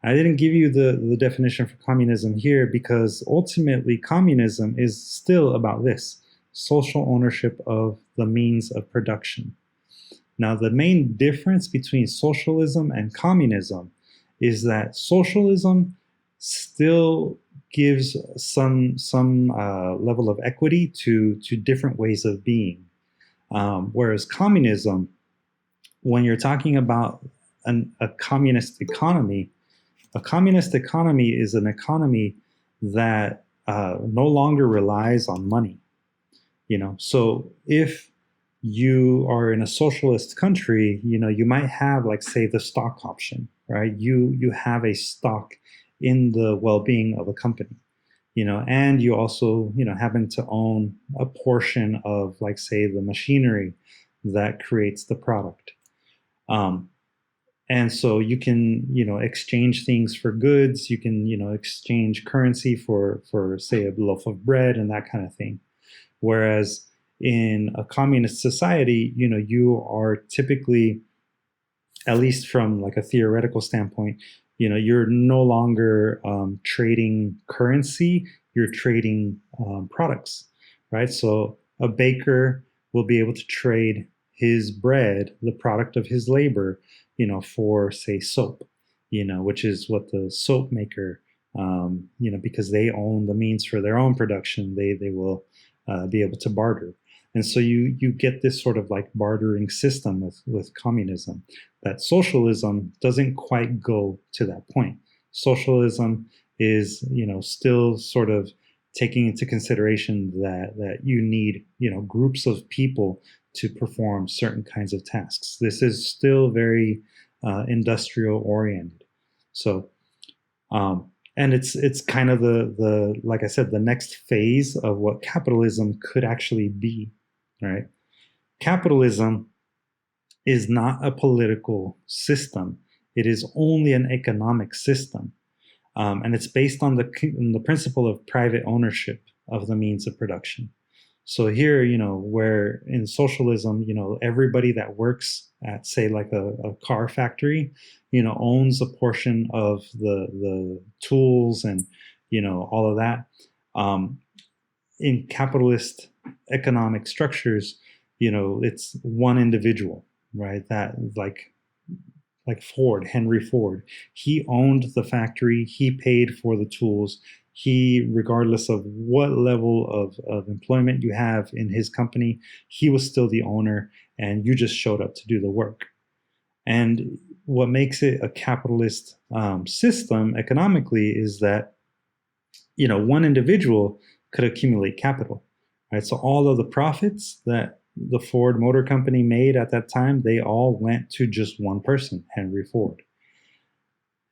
A: I didn't give you the definition for communism here because ultimately communism is still about this, social ownership of the means of production. Now, the main difference between socialism and communism is that socialism still gives some level of equity to different ways of being. Whereas communism, when you're talking about a communist economy is an economy that no longer relies on money. So if you are in a socialist country, you might have, like, say, the stock option, right? You have a stock in the well-being of a company, and you also, happen to own a portion of, like, say, the machinery that creates the product. And so you can, exchange things for goods. You can, exchange currency for, say, a loaf of bread and that kind of thing. Whereas in a communist society, you are typically, at least from like a theoretical standpoint, you're no longer trading currency, you're trading products, right? So a baker will be able to trade his bread, the product of his labor, for, say, soap, which is what the soap maker, because they own the means for their own production, they will be able to barter. And so you get this sort of like bartering system with communism. That socialism doesn't quite go to that point. Socialism is, still sort of taking into consideration that you need, groups of people to perform certain kinds of tasks. This is still very industrial oriented. So, and it's kind of the like I said, the next phase of what capitalism could actually be, right? Capitalism is not a political system. It is only an economic system. And it's based on the principle of private ownership of the means of production. So here, where in socialism, everybody that works at, say, like a car factory, owns a portion of the tools and, all of that. In capitalist economic structures, it's one individual, right? That like Ford, Henry Ford, he owned the factory, he paid for the tools. He, regardless of what level of employment you have in his company, he was still the owner, and you just showed up to do the work. And what makes it a capitalist system economically is that, one individual could accumulate capital, right? So all of the profits that the Ford Motor Company made at that time, they all went to just one person, Henry Ford.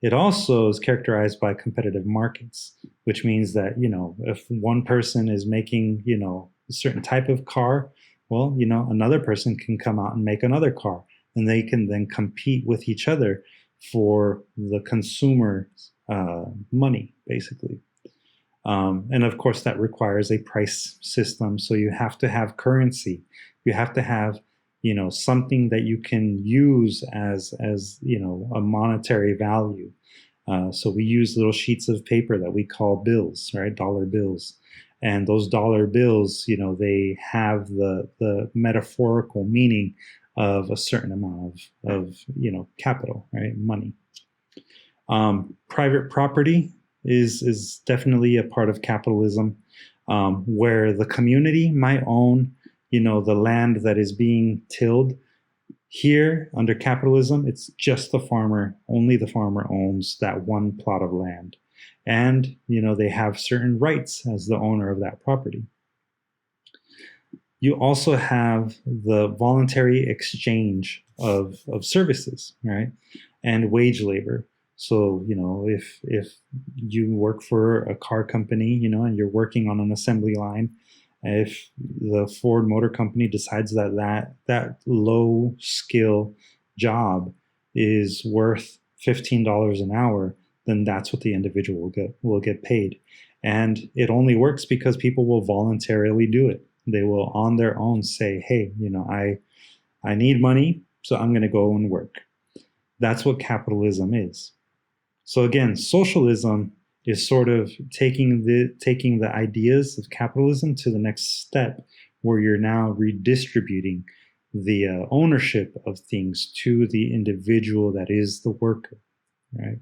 A: It also is characterized by competitive markets, which means that, if one person is making, a certain type of car, well, another person can come out and make another car, and they can then compete with each other for the consumer's money, basically. And of course, that requires a price system. So you have to have currency. You have to have, something that you can use as a monetary value. So we use little sheets of paper that we call bills, right? Dollar bills. And those dollar bills, they have the metaphorical meaning of a certain amount of capital, right? Money. Private property is definitely a part of capitalism, where the community might own, the land that is being tilled. Here, under capitalism, it's just the farmer. Only the farmer owns that one plot of land. And, they have certain rights as the owner of that property. You also have the voluntary exchange of services, right? And wage labor. So, if you work for a car company, and you're working on an assembly line, If the Ford Motor Company decides that low skill job is worth $15 an hour, then that's what the individual will get paid. And it only works because people will voluntarily do it. They will on their own say, hey, I need money, so I'm going to go and work. That's what capitalism is. So again, socialism is sort of taking the ideas of capitalism to the next step, where you're now redistributing the ownership of things to the individual that is the worker, right?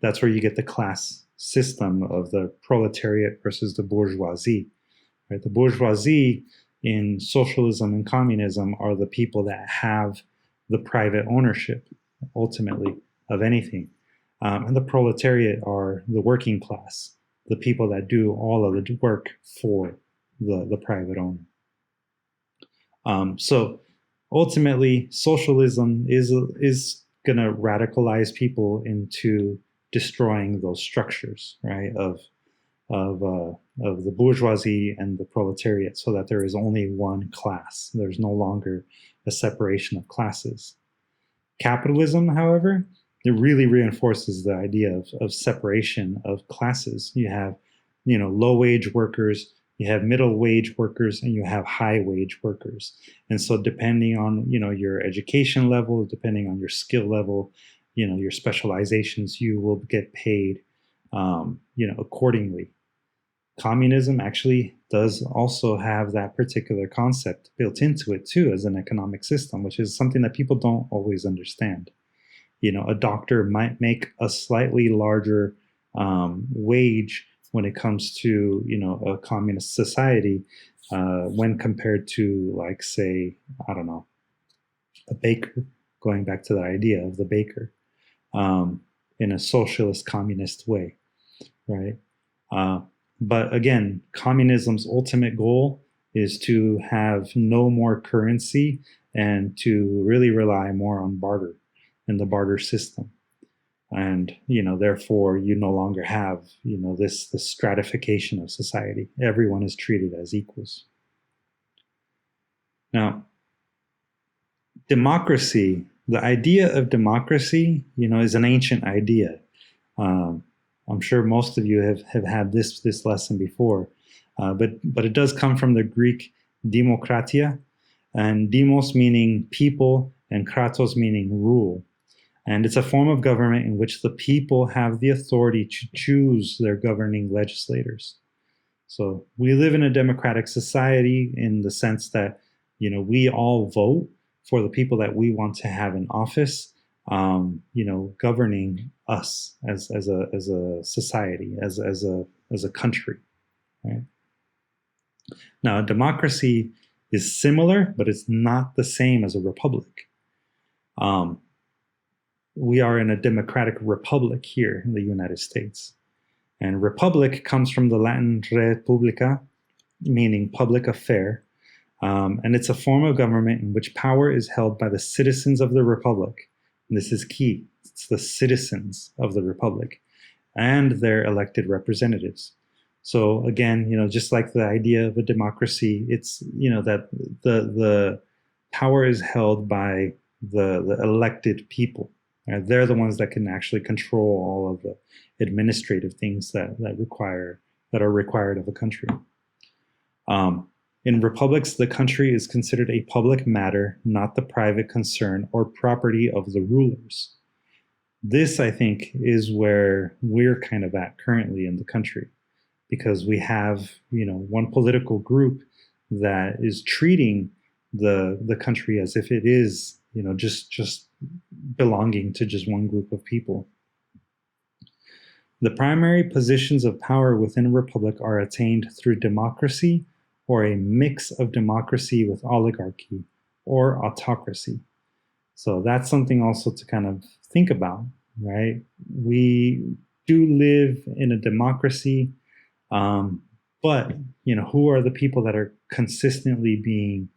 A: That's where you get the class system of the proletariat versus the bourgeoisie, right? The bourgeoisie in socialism and communism are the people that have the private ownership, ultimately, of anything. And the proletariat are the working class, the people that do all of the work for the private owner. So ultimately, socialism is going to radicalize people into destroying those structures, right, of the bourgeoisie and the proletariat, so that there is only one class. There's no longer a separation of classes. Capitalism, however, it really reinforces the idea of separation of classes. You have, low wage workers, you have middle wage workers, and you have high wage workers. And so depending on, your education level, depending on your skill level, your specializations, you will get paid, accordingly. Communism actually does also have that particular concept built into it too, as an economic system, which is something that people don't always understand. A doctor might make a slightly larger wage when it comes to, a communist society when compared to, like, say, I don't know, a baker, going back to the idea of the baker, in a socialist communist way, right? But again, communism's ultimate goal is to have no more currency and to really rely more on barter and the barter system. And, therefore, you no longer have, this stratification of society. Everyone is treated as equals. Now, democracy, the idea of democracy, is an ancient idea. I'm sure most of you have had this lesson before, but it does come from the Greek demokratia, and demos meaning people and kratos meaning rule. And it's a form of government in which the people have the authority to choose their governing legislators. So we live in a democratic society in the sense that, we all vote for the people that we want to have in office, governing us as a society, as a country, right? Now, democracy is similar, but it's not the same as a republic. We are in a democratic republic here in the United States. And republic comes from the Latin republica, meaning public affair. And it's a form of government in which power is held by the citizens of the republic. And this is key. It's the citizens of the republic and their elected representatives. So again, just like the idea of a democracy, it's, that the power is held by the elected people. They're the ones that can actually control all of the administrative things that are required of a country. In republics, the country is considered a public matter, not the private concern or property of the rulers. This, I think, is where we're kind of at currently in the country, because we have, one political group that is treating the country as if it is, just belonging to just one group of people. The primary positions of power within a republic are attained through democracy or a mix of democracy with oligarchy or autocracy. So that's something also to kind of think about, right? We do live in a democracy, but, who are the people that are consistently being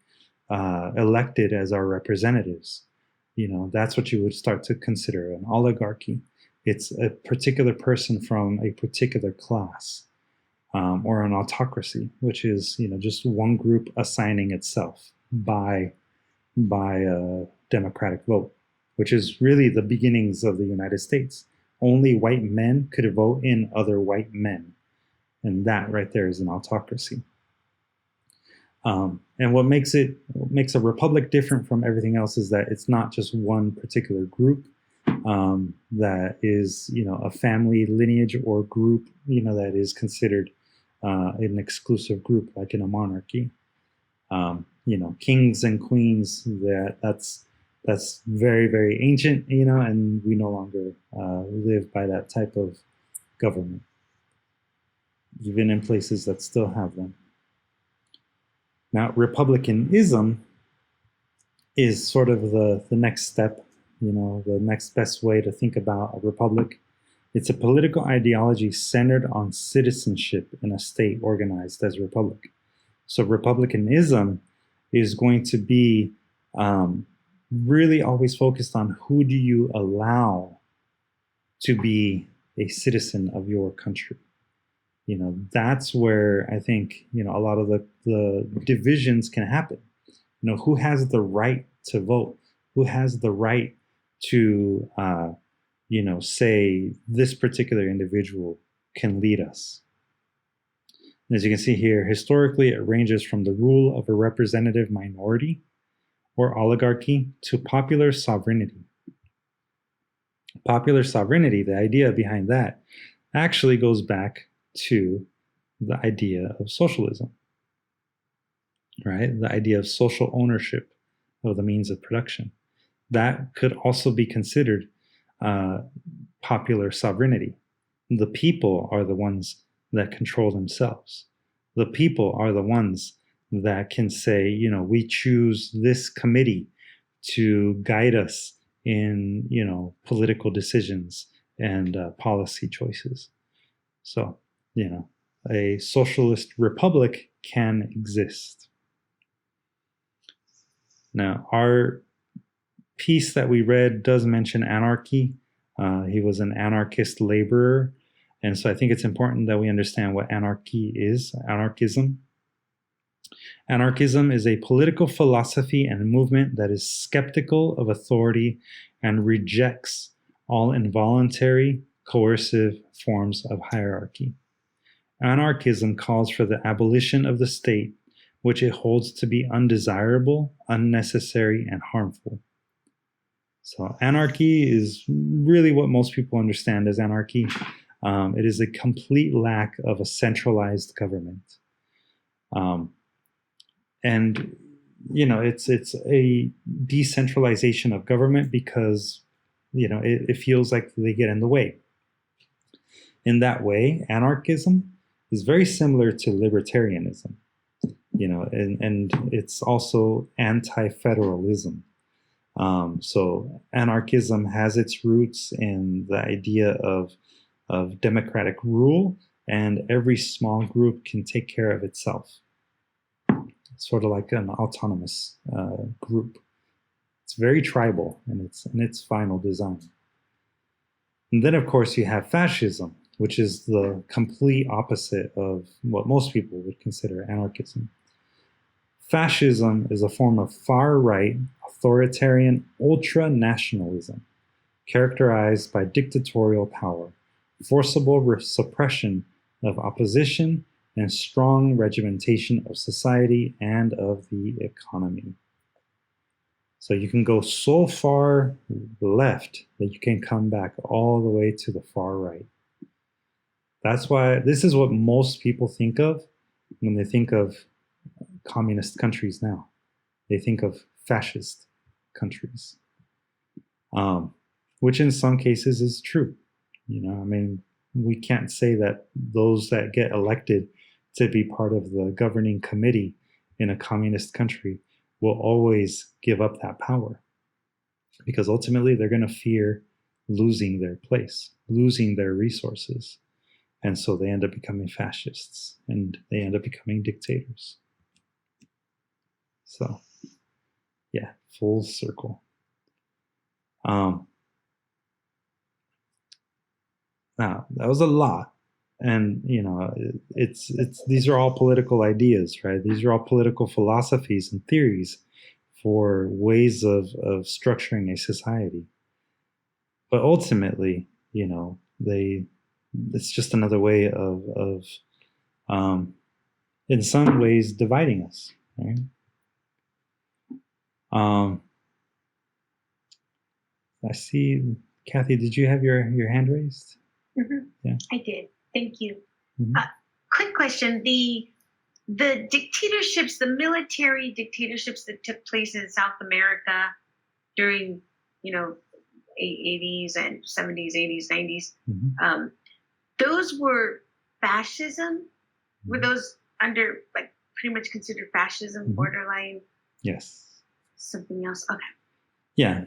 A: elected as our representatives? That's what you would start to consider an oligarchy. It's a particular person from a particular class. or an autocracy, which is just one group assigning itself by a democratic vote, which is really the beginnings of the United States. Only white men could vote in other white men, and that right there is an autocracy. And what makes a republic different from everything else is that it's not just one particular group that is, a family lineage or group, that is considered an exclusive group, like in a monarchy. Kings and queens, that's very, very ancient, and we no longer live by that type of government, even in places that still have them. Now, republicanism is sort of the next step, the next best way to think about a republic. It's a political ideology centered on citizenship in a state organized as a republic. So republicanism is going to be really always focused on who do you allow to be a citizen of your country. That's where I think, a lot of the divisions can happen. Who has the right to vote? Who has the right to, say this particular individual can lead us? And as you can see here, historically, it ranges from the rule of a representative minority or oligarchy to popular sovereignty. Popular sovereignty, the idea behind that, actually goes back to the idea of socialism, right? The idea of social ownership of the means of production. That could also be considered popular sovereignty. The people are the ones that control themselves. The people are the ones that can say, we choose this committee to guide us in, political decisions and policy choices. So, a socialist republic can exist. Now, our piece that we read does mention anarchy. He was an anarchist laborer. And so I think it's important that we understand what anarchy is, anarchism. Anarchism is a political philosophy and movement that is skeptical of authority and rejects all involuntary, coercive forms of hierarchy. Anarchism calls for the abolition of the state, which it holds to be undesirable, unnecessary, and harmful. So anarchy is really what most people understand as anarchy. It is a complete lack of a centralized government. And, it's a decentralization of government because, it feels like they get in the way. In that way, anarchism is very similar to libertarianism, and it's also anti-federalism. So anarchism has its roots in the idea of democratic rule, and every small group can take care of itself. It's sort of like an autonomous group. It's very tribal in its final design. And then, of course, you have fascism, which is the complete opposite of what most people would consider anarchism. Fascism is a form of far-right, authoritarian ultra-nationalism, characterized by dictatorial power, forcible suppression of opposition, and strong regimentation of society and of the economy. So you can go so far left that you can come back all the way to the far right. That's why this is what most people think of when they think of communist countries now. They think of fascist countries, which in some cases is true. We can't say that those that get elected to be part of the governing committee in a communist country will always give up that power, because ultimately they're going to fear losing their place, losing their resources. And so they end up becoming fascists and they end up becoming dictators. So, yeah, full circle. Now, that was a lot, And it's these are all political ideas, right? These are all political philosophies and theories for ways of structuring a society. But ultimately, it's just another way of in some ways dividing us, right? I see, Kathy, did you have your hand raised?
D: Mm-hmm.
A: Yeah,
D: I did. Thank you.
A: Mm-hmm.
D: Quick question: the dictatorships, the military dictatorships that took place in South America during 80s and 70s, 80s, 90s,
A: mm-hmm.
D: Those were fascism.
A: Mm-hmm.
D: Were those under pretty much considered fascism,
A: mm-hmm.
D: borderline?
A: Yes.
D: Something else. Okay.
A: Yeah.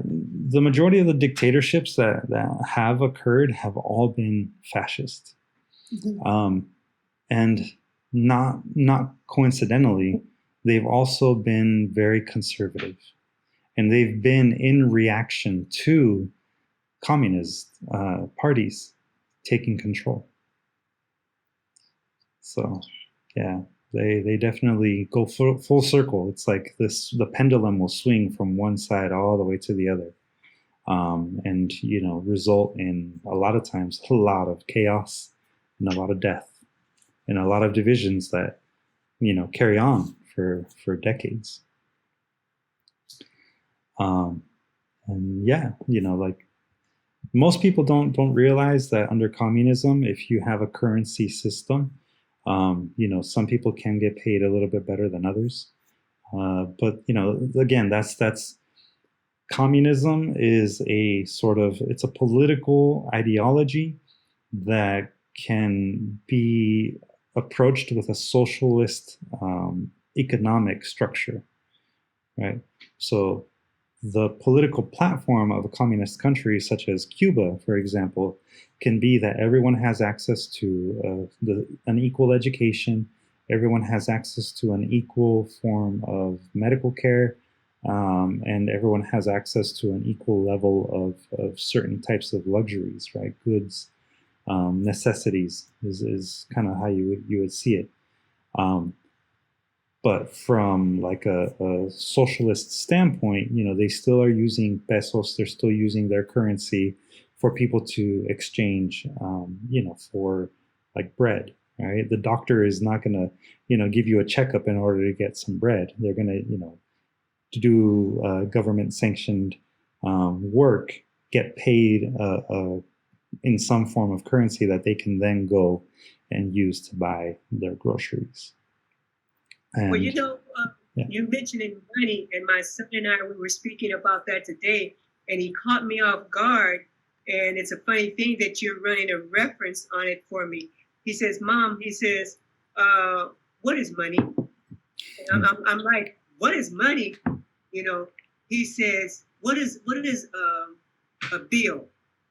A: The majority of the dictatorships that have occurred have all been fascist. Mm-hmm. And not coincidentally, they've also been very conservative. And they've been in reaction to communist parties taking control. So, yeah. They definitely go full circle. It's like the pendulum will swing from one side all the way to the other, and result in a lot of times a lot of chaos and a lot of death and a lot of divisions that carry on for decades. And yeah, most people don't realize that under communism, if you have a currency system, some people can get paid a little bit better than others. But again, that's communism is it's a political ideology that can be approached with a socialist economic structure, right? So the political platform of a communist country such as Cuba, for example, can be that everyone has access to an equal education, everyone has access to an equal form of medical care, and everyone has access to an equal level of certain types of luxuries, right? Goods, necessities is kind of how you would see it. But from a socialist standpoint, they still are using pesos. They're still using their currency for people to exchange, for bread, right? The doctor is not going to, give you a checkup in order to get some bread. They're going to, do government sanctioned work, get paid in some form of currency that they can then go and use to buy their groceries. And,
B: well, you mentioning money, and my son and I, we were speaking about that today, and he caught me off guard. And it's a funny thing that you're running a reference on it for me. He says, "Mom," he says, "what is money?" And I'm like, "What is money?" He says, "What is a bill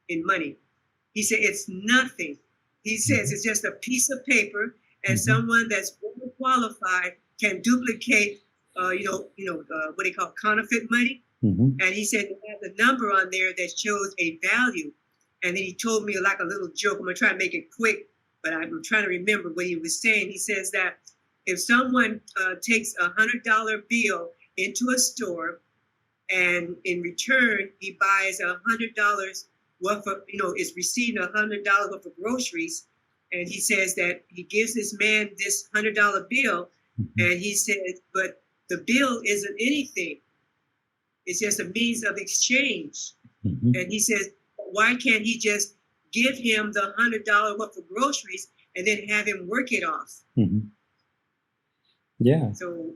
B: in money?" He said, "It's nothing." He says, "It's just a piece of paper, and someone that's qualified can duplicate, what do you call counterfeit money?" Mm-hmm. And he said it has a number on there that shows a value. And then he told me like a little joke. I'm gonna try to make it quick, but I'm trying to remember what he was saying. He says that if someone takes $100 bill into a store, and in return he buys $100 worth of, is receiving $100 worth of groceries, and he says that he gives this man this $100 bill, and he says, but the bill isn't anything. It's just a means of exchange. Mm-hmm. And he says, why can't he just give him the $100 worth of groceries and then have him work it off?
A: Mm-hmm. Yeah.
B: So.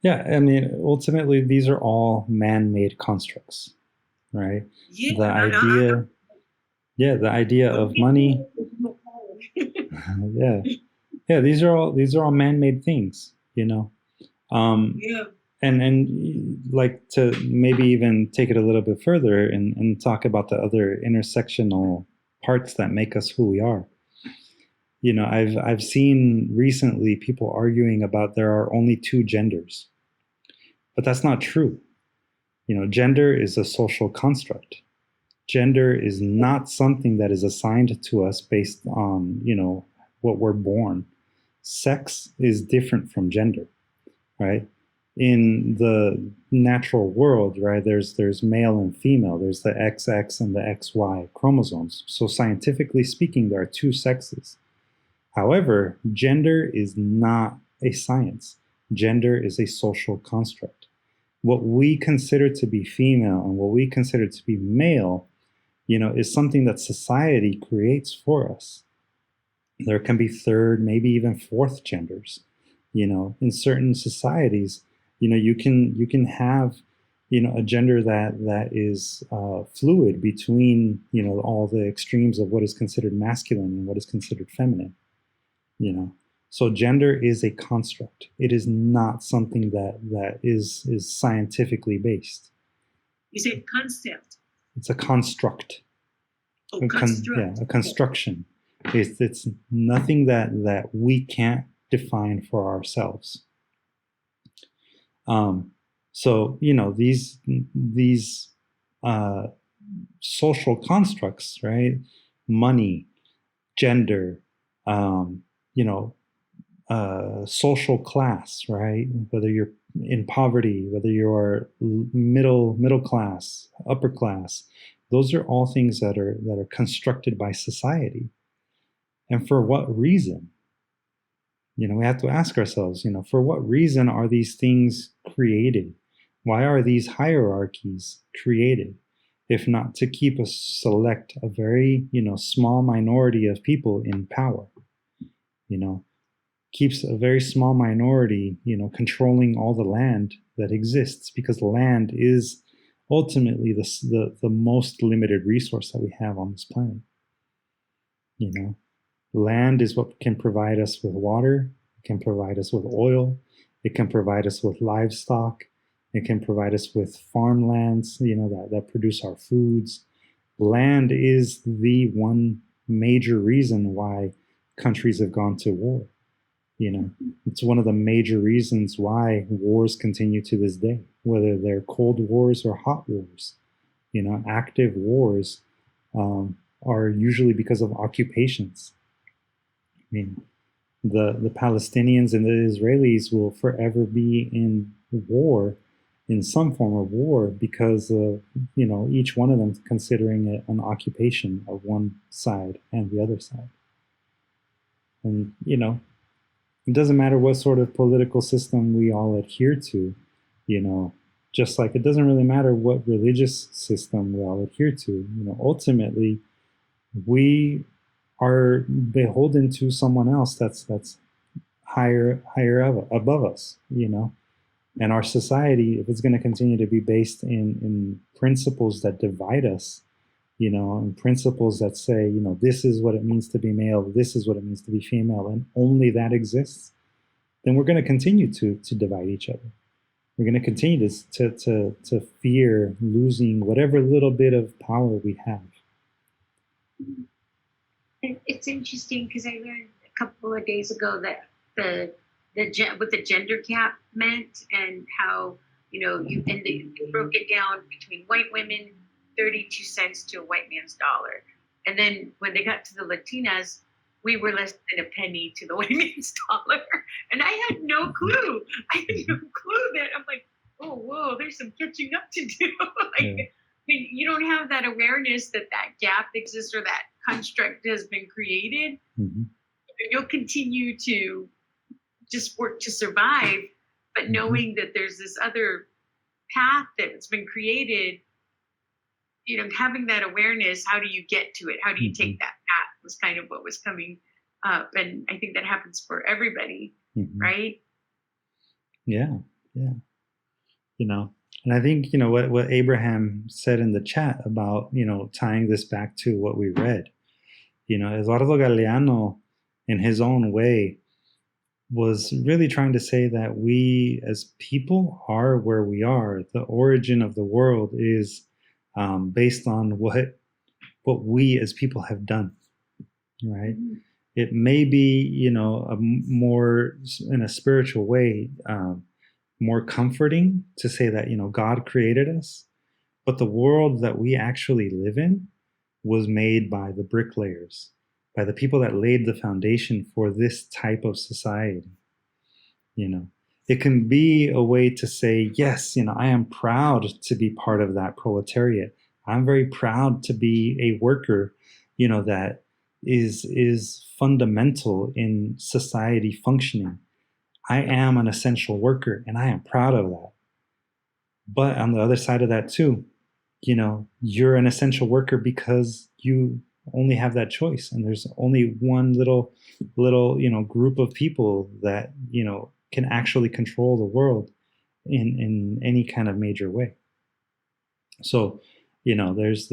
A: Yeah, I mean, ultimately, these are all man-made constructs, right?
B: Yeah.
A: The idea of money. Yeah. These are all man-made things, Yeah. And like to maybe even take it a little bit further and talk about the other intersectional parts that make us who we are. I've seen recently people arguing about there are only two genders, but that's not true. Gender is a social construct. Gender is not something that is assigned to us based on, what we're born. Sex is different from gender, right? In the natural world, right, there's male and female. There's the XX and the XY chromosomes. So scientifically speaking, there are two sexes. However, gender is not a science. Gender is a social construct. What we consider to be female and what we consider to be male, is something that society creates for us. There can be third, maybe even fourth genders. In certain societies, you can have, a gender that is fluid between, all the extremes of what is considered masculine and what is considered feminine. So gender is a construct. It is not something that is scientifically based.
B: You said concept.
A: It's a construct.
B: Oh, construct.
A: A construction. It's nothing that we can't define for ourselves. So these social constructs, right? Money, gender, social class, right? Whether you're in poverty, whether you're middle class, upper class, those are all things that are constructed by society. And for what reason? We have to ask ourselves, for what reason are these things created? Why are these hierarchies created? If not to keep a very, small minority of people in power, keeps a very small minority, controlling all the land that exists, because land is ultimately the most limited resource that we have on this planet. Land is what can provide us with water, it can provide us with oil, it can provide us with livestock, it can provide us with farmlands, that produce our foods. Land is the one major reason why countries have gone to war. It's one of the major reasons why wars continue to this day, whether they're cold wars or hot wars. Active wars are usually because of occupations. The Palestinians and the Israelis will forever be in war, in some form of war, because of, each one of them considering it an occupation of one side and the other side. And, it doesn't matter what sort of political system we all adhere to, just like it doesn't really matter what religious system we all adhere to. Ultimately, we are beholden to someone else that's higher above us, and our society, if it's going to continue to be based in principles that divide us, and principles that say, this is what it means to be male, this is what it means to be female, and only that exists, then we're going to continue to divide each other. We're going to continue to fear losing whatever little bit of power we have.
D: It's interesting because I learned a couple of days ago that what the gender gap meant, and how you broke it down between white women, 32 cents to a white man's dollar, and then when they got to the Latinas, we were less than a penny to the white man's dollar, and I had no clue. That I'm like, oh whoa, there's some catching up to do. You don't have that awareness that gap exists or that construct has been created. Mm-hmm. You'll continue to just work to survive, but knowing that there's this other path that's been created, having that awareness, how do you get to it? How do you take that path was kind of what was coming up. And I think that happens for everybody, right? Yeah.
A: And I think, what Abraham said in the chat about, tying this back to what we read, Eduardo Galeano, in his own way, was really trying to say that we as people are where we are. The origin of the world is based on what we as people have done, right? It may be, a more, in a spiritual way, more comforting to say that, God created us, But the world that we actually live in was made by the bricklayers, by the people that laid the foundation for this type of society. You know, it can be a way to say, yes, you know, I am proud to be part of that proletariat. I'm very proud to be a worker, you know, that is fundamental in society functioning. I am an essential worker and I am proud of that. But on the other side of that too, you know, you're an essential worker because you only have that choice, and there's only one little, you know, group of people that, you know, can actually control the world in any kind of major way. So, you know, there's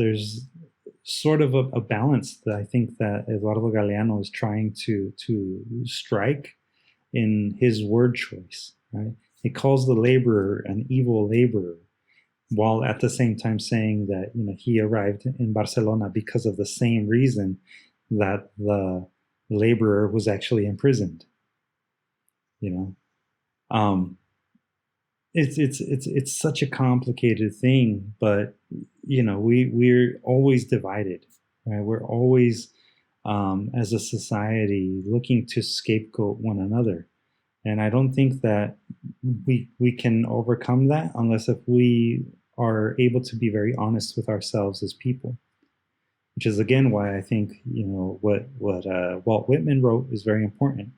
A: sort of a balance that I think that Eduardo Galeano is trying to strike in his word choice, right? He calls the laborer an evil laborer, while at the same time saying that, you know, he arrived in Barcelona because of the same reason that the laborer was actually imprisoned. You know, it's such a complicated thing, but you know, we're always divided, right? We're always as a society looking to scapegoat one another, and I don't think that we can overcome that unless if we are able to be very honest with ourselves as people. Which is again why I think, you know, what Walt Whitman wrote is very important.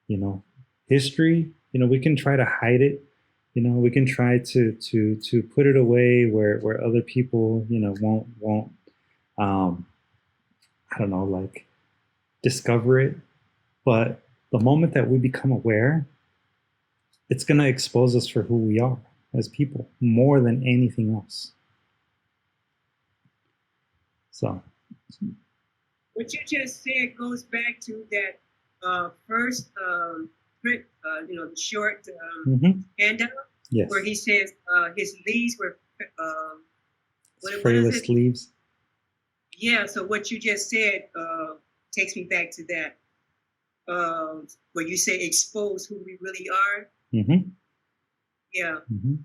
A: You know, history, you know, we can try to hide it. You know, we can try to put it away where other people, you know, won't I don't know, like discover it. But the moment that we become aware, it's going to expose us for who we are as people more than anything else. So
B: what you just said goes back to that first print, you know, the short handout,
A: yes,
B: where he says his leaves were
A: frailest leaves.
B: Yeah, so what you just said takes me back to that, where you say expose who we really are.
A: Mm-hmm.
B: Yeah,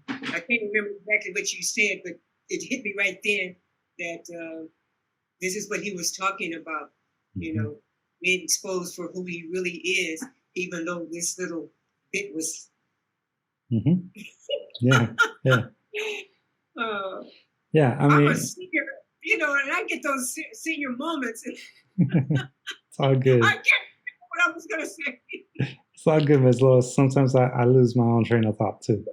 B: I can't remember exactly what you said, but it hit me right then that this is what he was talking about, you know, being exposed for who he really is, even though this little bit was.
A: Yeah, yeah. Yeah, I mean,
B: I'm a senior, you know, and I get those senior moments.
A: It's all good.
B: I can't remember what I was going to say.
A: It's all good, Ms. Lois. Sometimes I lose my own train of thought too.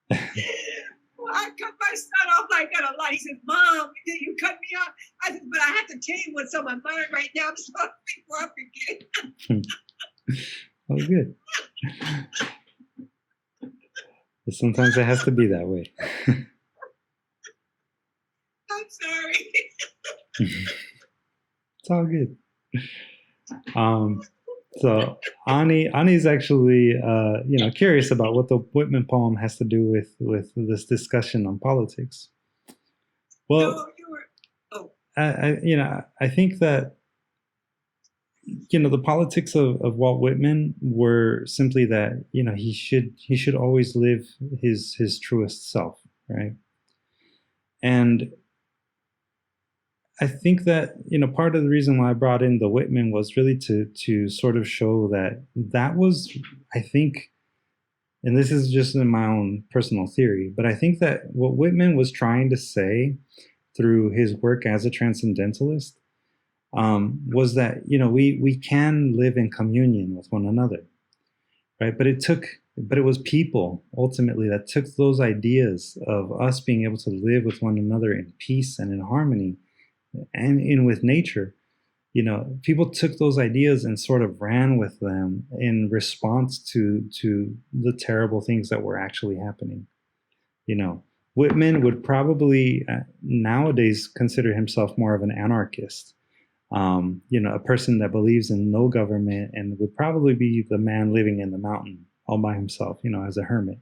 B: Well, I cut my son off like that a lot. He said, "Mom, you cut me off." I said, "But I have to tell you what's on my mind right now, so before I forget."
A: Oh, good. But sometimes it has to be that way.
B: I'm sorry.
A: It's all good. So Ani's actually, you know, curious about what the Whitman poem has to do with this discussion on politics. Well,
B: No, you were. Oh.
A: You know, I think that, you know, the politics of Walt Whitman were simply that, you know, he should always live his truest self, right? And I think that, you know, part of the reason why I brought in the Whitman was really to sort of show that was, I think, and this is just in my own personal theory, but I think that what Whitman was trying to say through his work as a transcendentalist was that, you know, we can live in communion with one another, right? But it was people ultimately that took those ideas of us being able to live with one another in peace and in harmony and in with nature. You know, people took those ideas and sort of ran with them in response to the terrible things that were actually happening. You know, Whitman would probably nowadays consider himself more of an anarchist. You know, a person that believes in no government and would probably be the man living in the mountain all by himself, you know, as a hermit.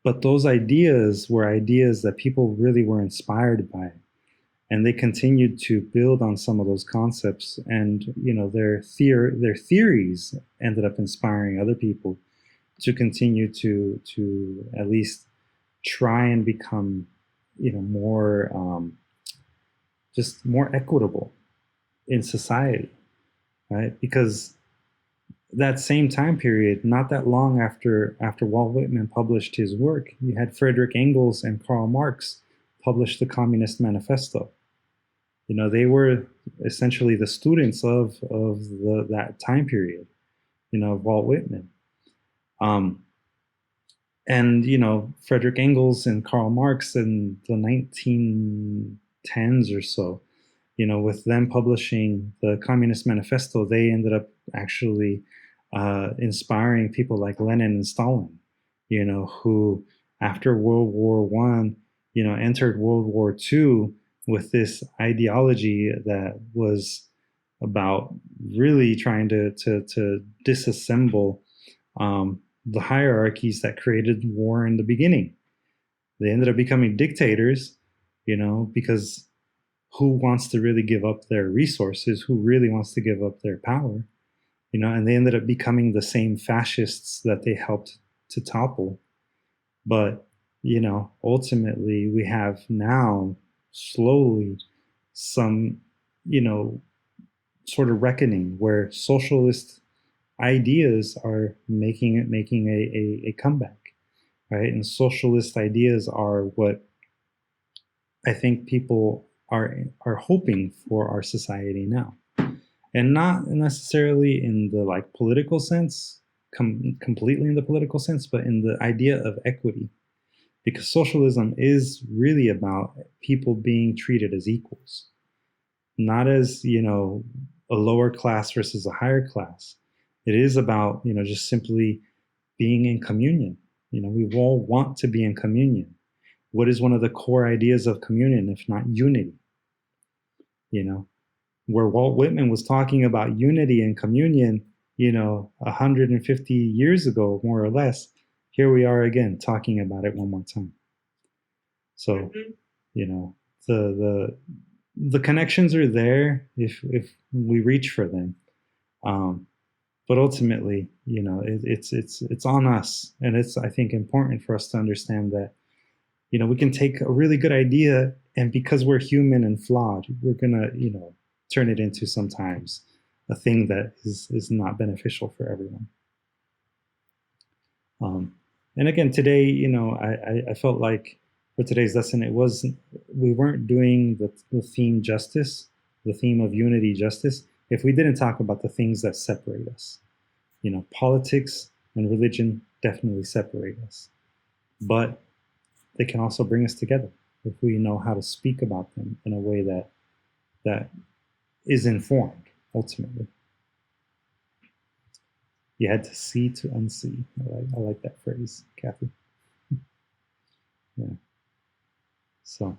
A: But those ideas were ideas that people really were inspired by, and they continued to build on some of those concepts. And, you know, their theories ended up inspiring other people to continue to at least try and become, more just more equitable in society, right? Because that same time period, not that long after Walt Whitman published his work, you had Friedrich Engels and Karl Marx publish the Communist Manifesto. They were essentially the students of that time period, of Walt Whitman. And, Friedrich Engels and Karl Marx in the 1910s or so, with them publishing the Communist Manifesto, they ended up actually inspiring people like Lenin and Stalin, who after World War I, entered World War II with this ideology that was about really trying to disassemble the hierarchies that created war in the beginning. They ended up becoming dictators, because who wants to really give up their resources? Who really wants to give up their power? And they ended up becoming the same fascists that they helped to topple. But, ultimately we have now slowly some, sort of reckoning where socialist ideas are making a comeback, right? And socialist ideas are what I think people are hoping for our society now, and not necessarily in the political sense, completely in the political sense, but in the idea of equity, because socialism is really about people being treated as equals, not as a lower class versus a higher class. It is about just simply being in communion. We all want to be in communion. What is one of the core ideas of communion if not unity? Where Walt Whitman was talking about unity and communion, 150 years ago, more or less, here we are again talking about it one more time. So, the connections are there if we reach for them. But ultimately, it's on us, and it's, I think, important for us to understand that, we can take a really good idea, and because we're human and flawed, we're gonna, turn it into sometimes a thing that is not beneficial for everyone. And again, today, I felt like for today's lesson, we weren't doing the theme justice, the theme of unity, justice, if we didn't talk about the things that separate us. Politics and religion definitely separate us, but they can also bring us together if we know how to speak about them in a way that is informed, ultimately. You had to see to unsee. I like that phrase, Kathy. Yeah. So,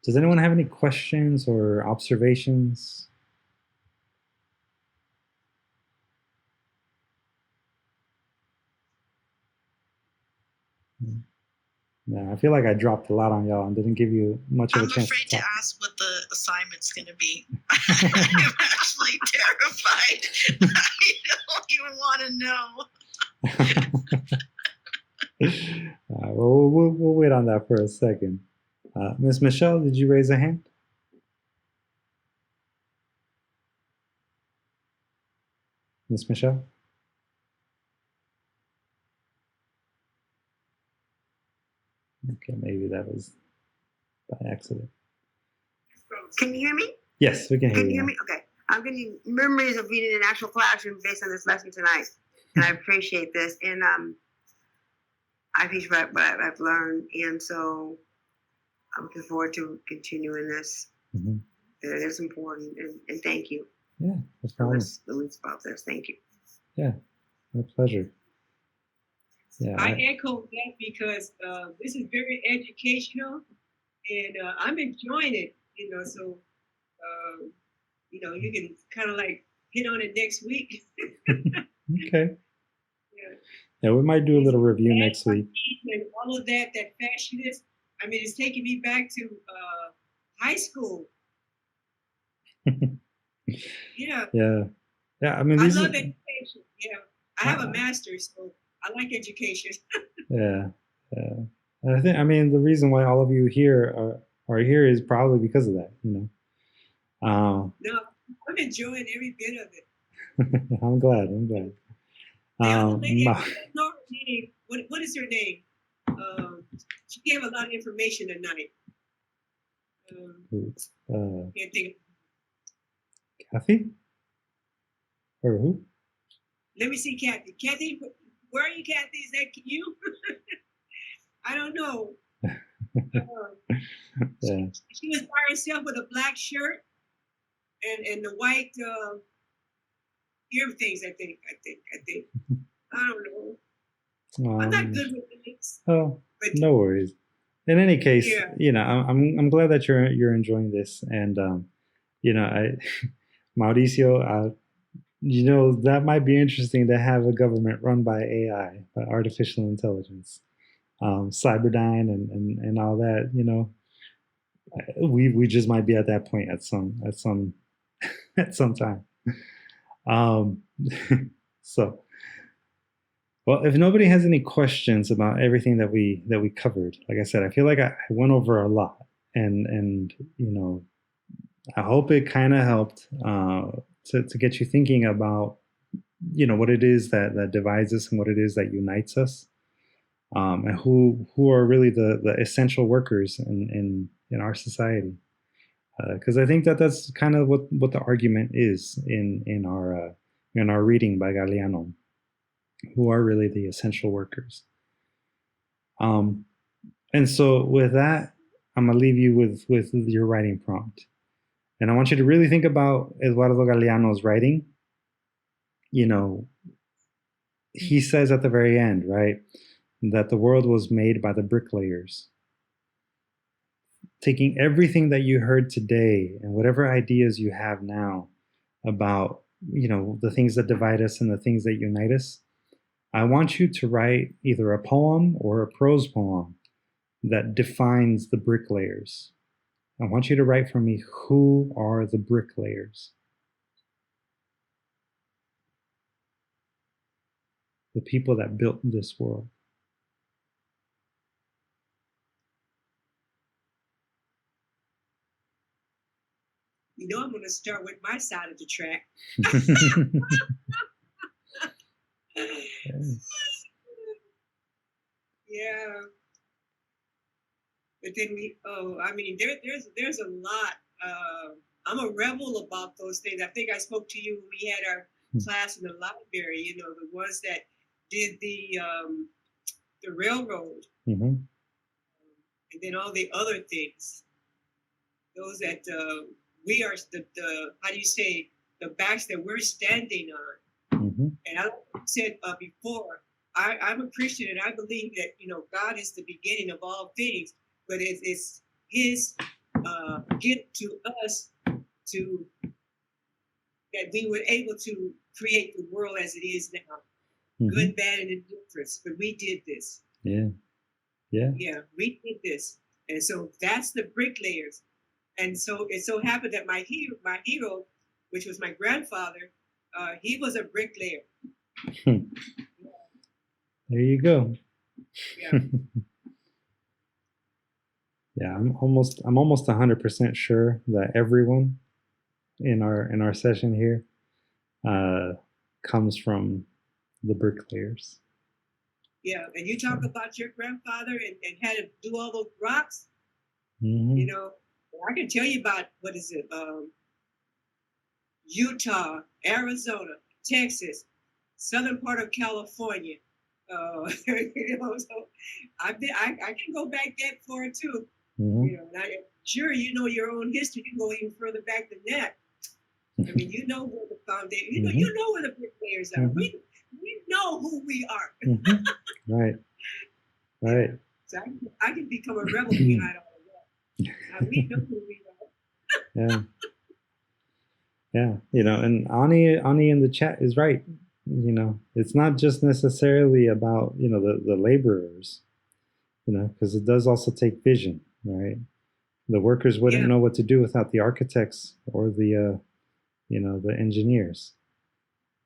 A: does anyone have any questions or observations? Yeah, I feel like I dropped a lot on y'all and didn't give you much of a chance.
E: I'm afraid to ask what the assignment's going to be. I'm actually terrified. I don't even want to know.
A: Well, we'll wait on that for a second. Miss Michelle, did you raise a hand? Miss Michelle? Okay, maybe that was by accident.
C: Can you hear me?
A: Yes, we can hear you.
C: Can you hear me? Okay. I'm getting memories of being in an actual classroom based on this lesson tonight. And I appreciate this. And I appreciate what I've learned. And so I'm looking forward to continuing this. Mm-hmm. It is important. And thank you.
A: Yeah, no problem.
C: Louise about this. Thank you.
A: Yeah, my pleasure. Yeah,
B: I echo that because this is very educational, and I'm enjoying it. So you can kind of like hit on it next week.
A: Okay. Yeah, we might do a little review next week.
B: And all of that fashionist. I mean, it's taking me back to high school. Yeah.
A: Yeah. Yeah. I mean,
B: I love education. Yeah. I have a master's, so I like education.
A: Yeah. I mean, the reason why all of you here are here is probably because of that,
B: No, I'm enjoying every bit of it.
A: I'm glad.
B: The other lady, I don't know her name. What is her name? She gave a lot of information tonight. Can't think.
A: Kathy? Or who?
B: Let me see, Kathy. Kathy, where are you, Kathy? Is that you? I don't know.
A: Yeah.
B: She was by herself with a black shirt and the white ear things. I think. I don't know. I'm not good with things.
A: Oh,
B: but
A: no worries. In any case,
B: yeah.
A: you know, I'm glad that you're enjoying this, and you know, Mauricio, you know, that might be interesting to have a government run by AI, by artificial intelligence, Cyberdyne, and all that. You know, we just might be at that point at some at some time. So, well, if nobody has any questions about everything that we covered, like I said, I feel like I went over a lot, and you know, I hope it kind of helped to get you thinking about, you know, what it is that divides us and what it is that unites us, and who are really the essential workers in our society. Because I think that's kind of what the argument is in our reading by Galeano, who are really the essential workers. And so with that, I'm gonna leave you with your writing prompt. And I want you to really think about Eduardo Galeano's writing. You know, he says at the very end, right, that the world was made by the bricklayers. Taking everything that you heard today and whatever ideas you have now about, you know, the things that divide us and the things that unite us, I want you to write either a poem or a prose poem that defines the bricklayers. I want you to write for me, who are the bricklayers? The people that built this world.
B: You know, I'm going to start with my side of the track. Yeah. But then I mean, there's a lot. I'm a rebel about those things. I think I spoke to you when we had our class in the library. You know, the ones that did the railroad, and then all the other things. Those that we are the how do you say, the backs that we're standing on. And I said before, I'm a Christian and I believe that, you know, God is the beginning of all things, but it's His gift to us to that we were able to create the world as it is now, good, bad, and indifference. But we did this. Yeah, we did this, and so that's the bricklayers. And so it so happened that my hero, which was my grandfather, he was a bricklayer.
A: There you go.
B: Yeah.
A: Yeah, I'm almost 100% sure that everyone in our session here comes from the bricklayers.
B: Yeah, and you talk about your grandfather and had to do all those rocks. You know, I can tell you about, what is it, Utah, Arizona, Texas, southern part of California. You know, so I can go back that far too. You know, and I'm sure you know your own history. You can go even further back than that. I mean, you know where the foundation. You know where the bricklayers are. We know who we are. Right. So I can become a rebel behind all of that. We know who we are.
A: Yeah. You know, and Ani in the chat is right. You know, it's not just necessarily about, you know, the laborers, you know, because it does also take vision, right? The workers wouldn't know what to do without the architects or the, you know, the engineers.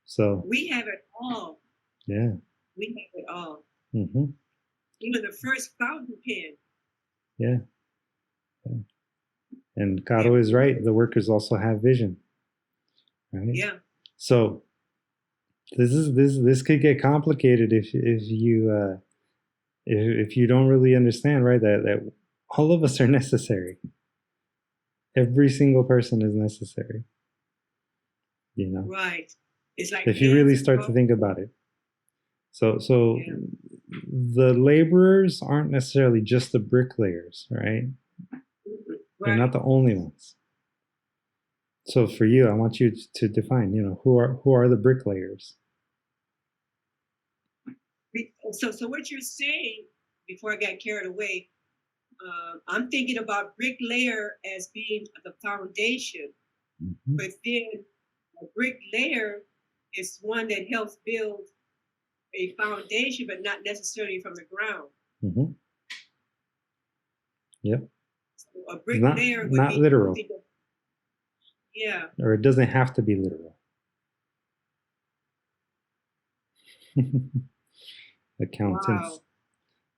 A: So
B: we have it all.
A: Yeah.
B: We have it all.
A: Mm-hmm.
B: Even the first fountain pen.
A: Yeah. Yeah. And Caro is right. The workers also have vision. Right?
B: Yeah.
A: So this could get complicated if you don't really understand, right, that all of us are necessary. Every single person is necessary. You know?
B: Right. It's like
A: if you really start to think about it. So yeah. The laborers aren't necessarily just the bricklayers, right? They're not the only ones. So for you, I want you to define, who are the bricklayers?
B: So what you're saying, before I got carried away, I'm thinking about bricklayer as being the foundation, but then a bricklayer is one that helps build a foundation, but not necessarily from the ground.
A: Mm-hmm. Yep.
B: So a bricklayer would
A: not
B: be
A: literal.
B: Yeah.
A: Or it doesn't have to be literal. Accountants.
B: Wow.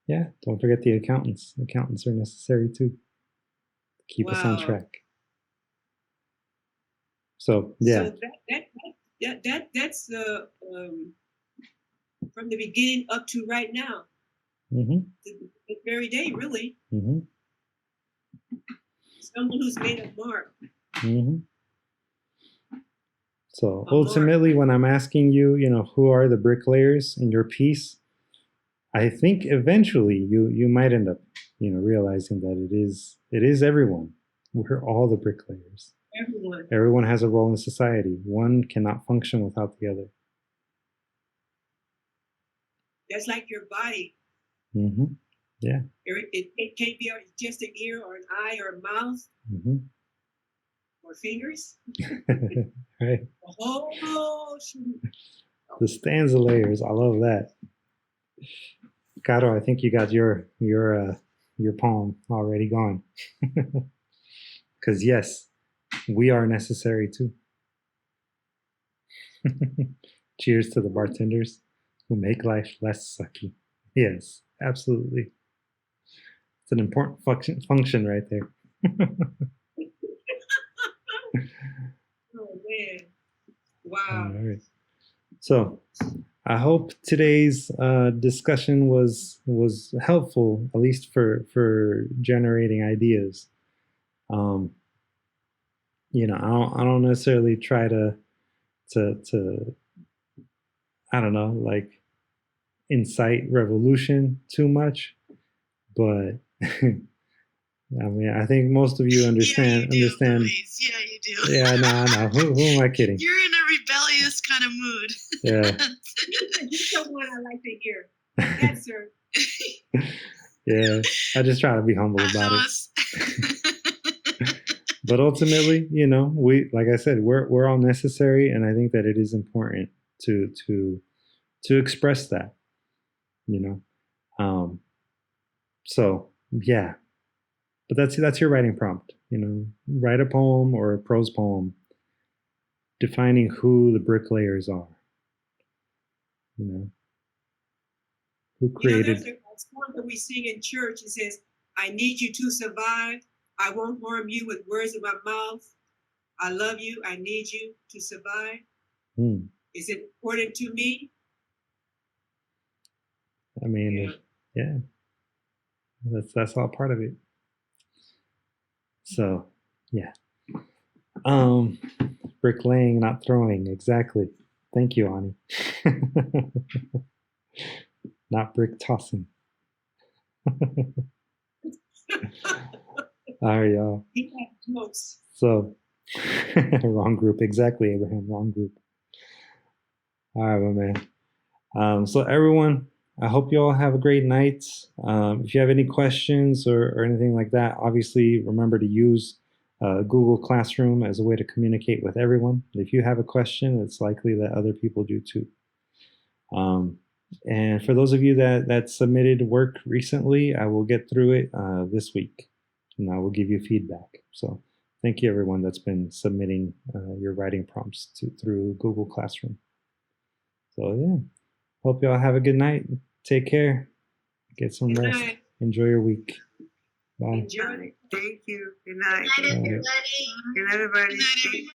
A: Yeah, don't forget the accountants. Accountants are necessary too. Keep us on track. So yeah.
B: So that's from the beginning up to right now.
A: Mm-hmm.
B: The very day, really.
A: Mm-hmm.
B: Someone who's made a mark.
A: Mm-hmm. So ultimately, when I'm asking you, who are the bricklayers in your piece, I think eventually you might end up, realizing that it is everyone. We're all the bricklayers. Everyone has a role in society. One cannot function without the other.
B: That's like your body.
A: Mm-hmm. Yeah.
B: It can't be just an ear or an eye or a mouth.
A: Mm-hmm.
B: Or fingers.
A: Right.
B: Oh,
A: the stanza layers. I love that. Caro, I think you got your poem already going. Because yes, we are necessary too. Cheers to the bartenders who make life less sucky. Yes, absolutely. It's an important function right there.
B: Oh man! Wow.
A: All right. So I hope today's discussion was helpful, at least for generating ideas. I don't necessarily try to I don't know, like incite revolution too much, but I mean, I think most of you understand.
E: Yeah, you do.
A: Yeah, no. Who am I kidding?
E: You're in a rebellious kind of mood.
A: Yeah.
B: You're someone I like to hear. Yes, sir.
A: Yeah, I just try to be humble about it. But ultimately, we, like I said, we're all necessary, and I think that it is important to express that. So yeah. But that's your writing prompt. Write a poem or a prose poem defining who the bricklayers are. Who created.
B: There's a song that we sing in church. It says, "I need you to survive. I won't harm you with words of my mouth. I love you. I need you to survive." Is it important to me?
A: I mean, yeah. That's all part of it. So, yeah. Bricklaying, not throwing. Exactly. Thank you, Ani. Not brick tossing. All right, y'all. So, wrong group. Exactly, Abraham. Wrong group. All right, my man. So, everyone, I hope you all have a great night. If you have any questions or anything like that, obviously remember to use Google Classroom as a way to communicate with everyone. If you have a question, it's likely that other people do too. And for those of you that submitted work recently, I will get through it this week, and I will give you feedback. So thank you, everyone that's been submitting your writing prompts through Google Classroom. So yeah. Hope y'all have a good night. Take care. Get some
B: Good
A: rest.
B: night.
A: Enjoy your week. Bye.
B: Enjoy.
C: Thank you. Good night.
F: Good night, everybody.
C: Good night, everybody.
E: Good night, everyone.